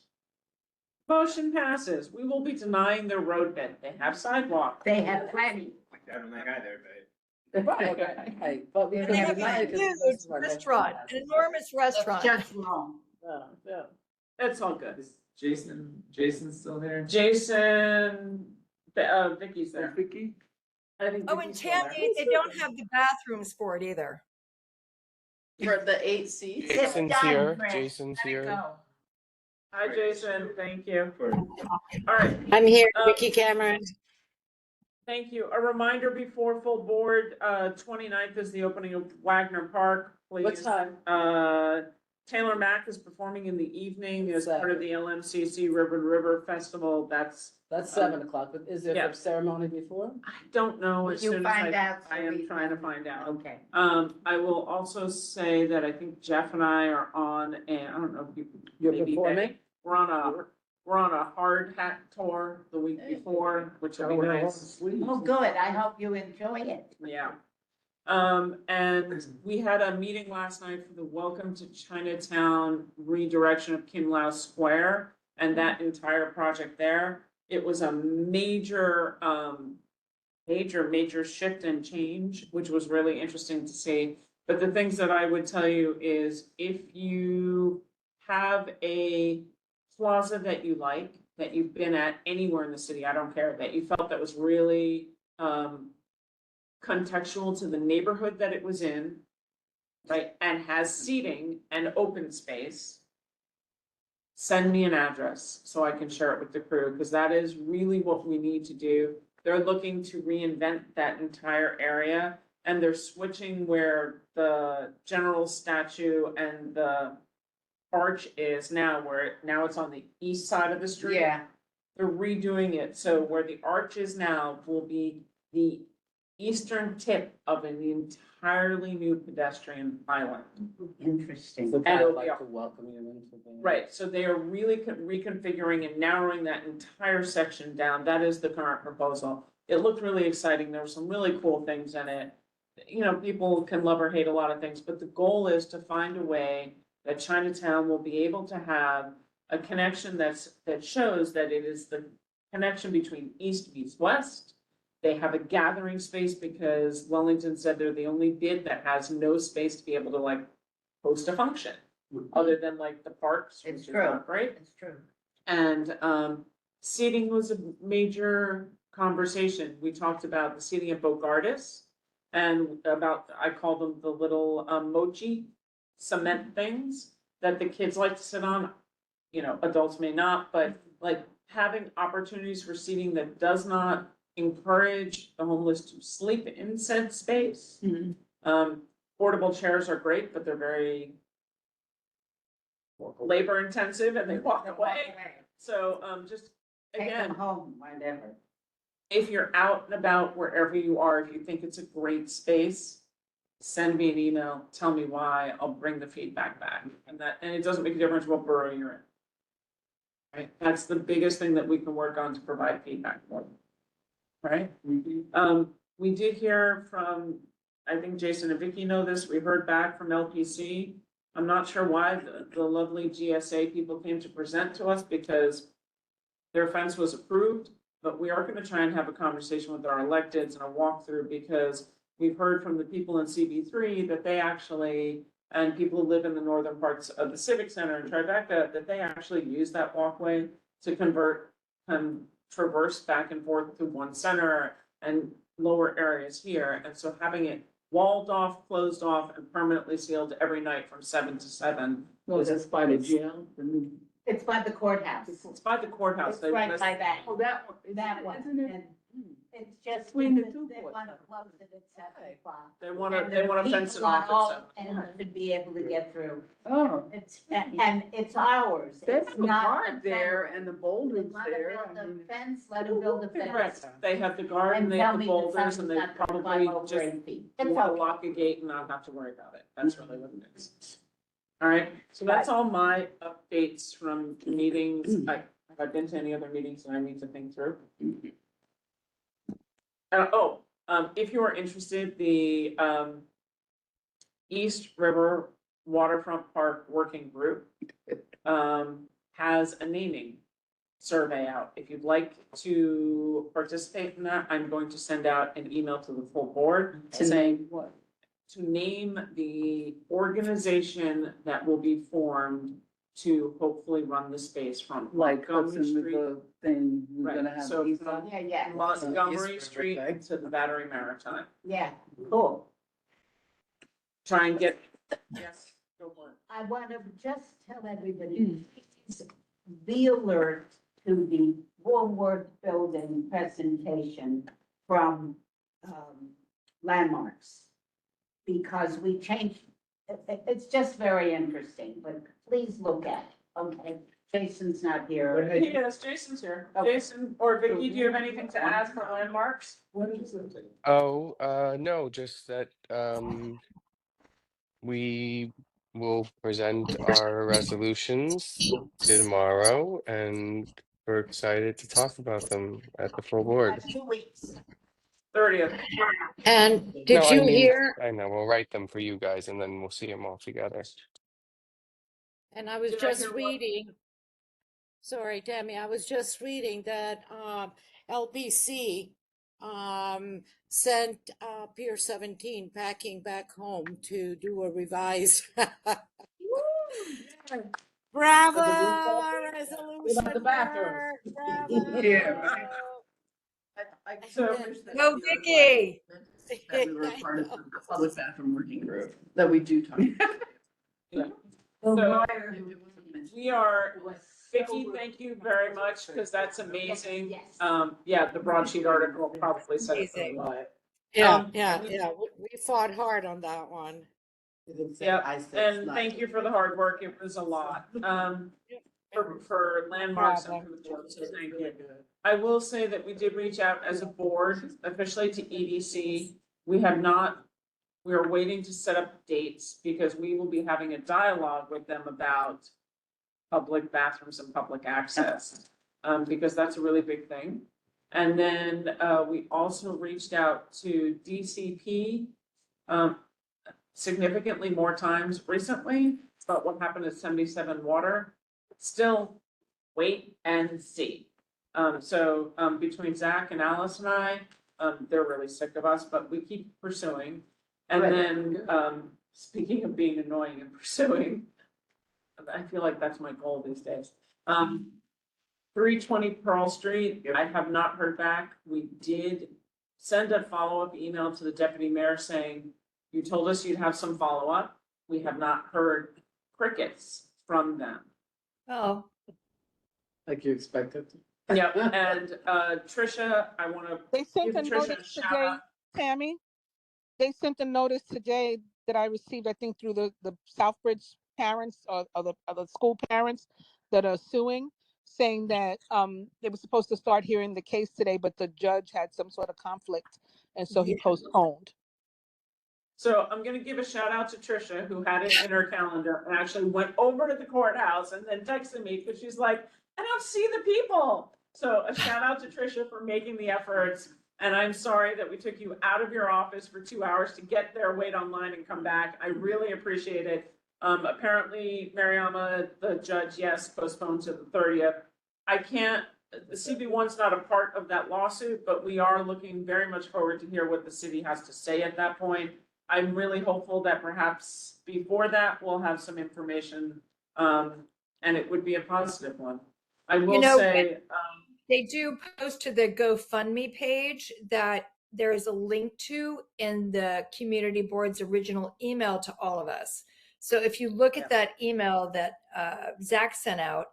Motion passes. We will be denying their road bed. They have sidewalk. They have plenty. I don't like either, but. Right, but we And can they have deny a it 'cause huge this is our restaurant, next an enormous restaurant. Just wrong. Yeah, it's all good. Is Jason's still there? Jason, Vicky's there. Vicky? I think Oh, and Vicky's still there. Tammy, they don't have the bathrooms for it either. For the 8 seats? It's Jason's done, here, Chris. Jason's Let it here. go. Hi, Jason, thank you. For All right, I'm here, Um, Vicky Cameron. thank you. A reminder before full board, 29th is the opening of Wagner Park, please. What time? Taylor Mack is performing in the evening as What's part of that? the LMCC River to River Festival. That's, That's 7 o'clock, but is there yeah. a ceremony before? I don't know as You soon as find out. I so am we trying to know. find out. Okay. I will also say that I think Jeff and I are on, and I don't know if you. You're maybe performing? Becky, We're on a hard hat tour the week before, which will be nice. Oh, good. I hope you enjoy it. Yeah. And we had a meeting last night for the Welcome to Chinatown redirection of Kim Lao Square and that entire project there. It was a major, major shift and change, which was really interesting to see. But the things that I would tell you is if you have a plaza that you like, that you've been at anywhere in the city, I don't care, that you felt that was really, contextual to the neighborhood that it was in, right, and has seating and open space, send me an address so I can share it with the crew, because that is really what we need to do. They're looking to reinvent that entire area, and they're switching where the general statue and the arch is now, now it's on the east side of the street. Yeah. They're redoing it, so where the arch is now will be the eastern tip of an entirely new pedestrian island. Interesting. So And I'd it'll be like up. to welcome you into the. Right, so they are really reconfiguring and narrowing that entire section down. That is the current proposal. It looked really exciting. There were some really cool things in it. You know, people can love or hate a lot of things, but the goal is to find a way that Chinatown will be able to have a connection that shows that it is the connection between east meets west. They have a gathering space because Wellington said they're the only bid that has no space to be able to like host a function, other than like the parks, which It's is true. not great. It's true. And seating was a major conversation. We talked about the seating at Bogardus and about, I call them the little mochi cement things that the kids like to sit on. You know, adults may not, but like having opportunities for seating that does not encourage the homeless to sleep in said space. Portable chairs are great, but they're very labor intensive and they walk away. So, just Take them again, home, whatever. if you're out and about wherever you are, if you think it's a great space, send me an email, tell me why, I'll bring the feedback back. And it doesn't make a difference what borough you're in. Right, that's the biggest thing that we can work on to provide feedback for. Right? We did hear from, I think Jason and Vicky know this, we heard back from LPC. I'm not sure why the lovely GSA people came to present to us because their fence was approved, but we are gonna try and have a conversation with our electeds and a walkthrough because we've heard from the people in CB3 that they actually, and people who live in the northern parts of the Civic Center in Tribeca, that they actually use that walkway to traverse back and forth to one center and lower areas here. And so having it walled off, closed off, and permanently sealed every night from 7 to 7. Well, that's by the jail, the new. It's by the courthouse. It's by the courthouse. It's right by that. Oh, that one. That one. Isn't it? And it's just, Between the because two they courts. want to close it at 7 o'clock. They wanna And the fence it people on off all at 7. ends should be able to get through. Oh, And it's ours. they It's have a not guard the fence. there and the boulders Let them there. I build mean, a fence, let them build a fence. Correct. They have the guard and And they tell have the me the boulders fence and is they not gonna probably climb over just 8 feet. It's want to okay. lock a gate and not have to worry about it. That's really what it is. All right, so that's all my updates from meetings. Have I been to any other meetings that I need to think through? If you are interested, the East River Waterfront Park Working Group has a naming survey out. If you'd like to participate in that, I'm going to send out an email to the full board saying what? to name the organization that will be formed to hopefully run the space from Like what's Montgomery in Street. the thing, we're Right, gonna have so pizza? Yeah, yeah, Montgomery Street to the Battery Maritime. yeah, cool. Try and get, yes, go for it. I want to just tell everybody, please be alert to the Woolworth Building presentation from Landmarks. Because we changed, it's just very interesting, but please look at it, okay? Jason's not here. Yes, Jason's here. Jason or Vicky, do you have anything to add for Landmarks? What is it? Oh, no, just that we will present our resolutions tomorrow, and we're excited to talk about them at the full board. 2 weeks. 30th. And No, did I you mean, hear, I know, we'll write them for you guys and then we'll see them all together. and I was Did I just hear what? reading, sorry, Tammy, I was just reading that LBC sent Pier 17 packing back home to do a revised Bravo, resolution About the bathrooms. work, bravo. Yeah, right. I So- wish that Go, we were Vicky. that we were part of the public bathroom working group, that we do talk. Yeah. So, So- it wasn't mentioned. We are, Vicky, thank you very much, because that's amazing. Yeah, the broadsheet article probably said it. Amazing. Yeah, we fought hard on that one. Yeah, and thank you for the hard work. It was a lot. For Landmarks and for the board, so thank you. I will say that we did reach out as a board officially to EDC. We have not, we are waiting to set up dates because we will be having a dialogue with them about public bathrooms and public access, because that's a really big thing. And then, we also reached out to DCP, significantly more times recently, but what happened at 77 Water, still wait and see. Between Zach and Alice and I, they're really sick of us, but we keep pursuing. And then, speaking of being annoying and pursuing, I feel like that's my goal these days. 320 Pearl Street, I have not heard back. We did send a follow-up email to the deputy mayor saying, you told us you'd have some follow-up. We have not heard crickets from them. Oh, Like you expected. Yep, and Tricia, I wanna They sent give a Tricia a notice shout today, out. Tammy. They sent a notice today that I received, I think, through the Southbridge parents or the school parents that are suing, saying that they were supposed to start hearing the case today, but the judge had some sort of conflict, and so he postponed. So I'm gonna give a shout out to Tricia, who had it in her calendar and actually went over to the courthouse and then texted me, because she's like, I don't see the people. So a shout out to Tricia for making the efforts. And I'm sorry that we took you out of your office for 2 hours to get there, wait online and come back. I really appreciate it. Apparently, Mariama, the judge, yes, postponed to the 30th. I can't, the CB1's not a part of that lawsuit, but we are looking very much forward to hear what the city has to say at that point. I'm really hopeful that perhaps before that, we'll have some information, and it would be a positive one. I will say, they do post to the GoFundMe page that there is a link to in the community board's original email to all of us. So if you look at that email that Zach sent out,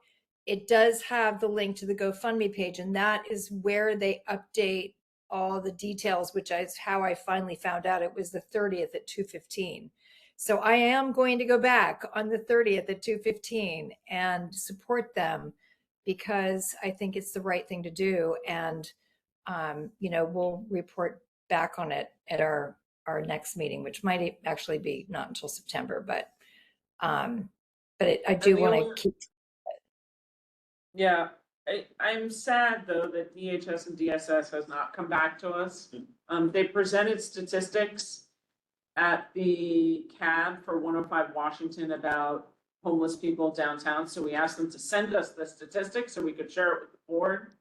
it does have the link to the GoFundMe page, and that is where they update all the details, which is how I finally found out it was the 30th at 2:15. So I am going to go back on the 30th at 2:15 and support them, because I think it's the right thing to do. And, we'll report back on it at our next meeting, which might actually be not until September, but I do want to keep. yeah, I'm sad though that DHS and DSS has not come back to us. They presented statistics at the CAB for 105 Washington about homeless people downtown, so we asked them to send us the statistics so we could share it with the board.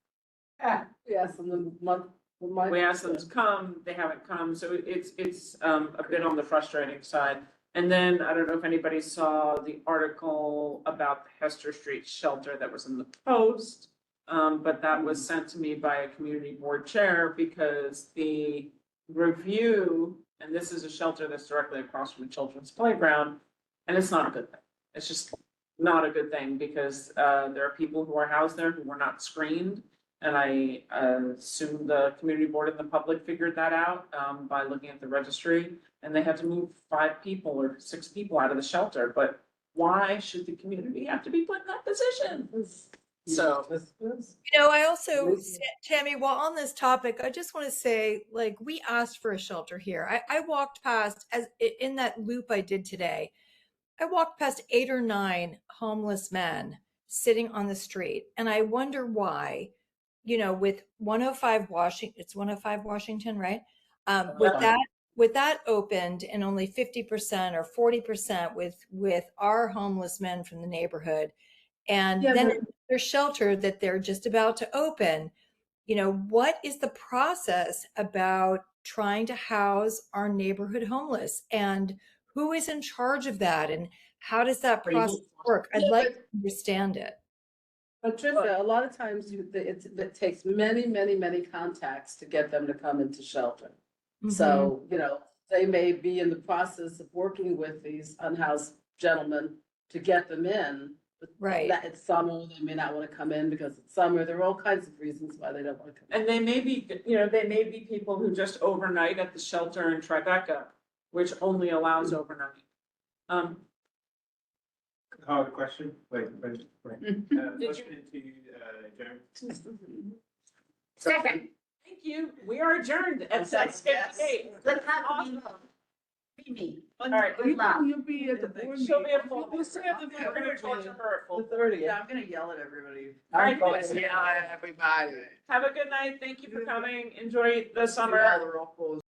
Yes, and the month. We asked them to come, they haven't come, so it's a bit on the frustrating side. And then, I don't know if anybody saw the article about the Hester Street shelter that was in the Post. But that was sent to me by a community board chair because the review, and this is a shelter that's directly across from a children's playground, and it's not a good thing. It's just not a good thing because there are people who are housed there who were not screened. And I assume the community board and the public figured that out by looking at the registry, and they had to move 5 people or 6 people out of the shelter. But why should the community have to be put in that position? So, You know, I also, Tammy, while on this topic, I just want to say, like, we asked for a shelter here. I walked past, as in that loop I did today, I walked past 8 or 9 homeless men sitting on the street. And I wonder why, you know, with 105 Washington, it's 105 Washington, right? With that opened and only 50% or 40% with our homeless men from the neighborhood. And then their shelter that they're just about to open, you know, what is the process about trying to house our neighborhood homeless, and who is in charge of that, and how does that process work? I'd like to understand it. But Trisha, a lot of times it takes many, many, many contacts to get them to come into shelter. So, you know, they may be in the process of working with these unhoused gentlemen to get them in. Right. That it's summer, they may not want to come in because it's summer. There are all kinds of reasons why they don't want to come in. and they may be, you know, they may be people who just overnight at the shelter in Tribeca, which only allows overnight. Call the question, wait. Did Motion to adjourn. Second. Thank you. We are adjourned at 6:58. Good luck. Mimi. All right. Good luck. You'll be at the board She'll be meeting. a full. We're gonna torture her at full. The 30th. Yeah, I'm gonna yell at everybody. All right, Yeah, everybody. have a good night. Thank you for coming. Enjoy the summer. Yeah, the roll calls.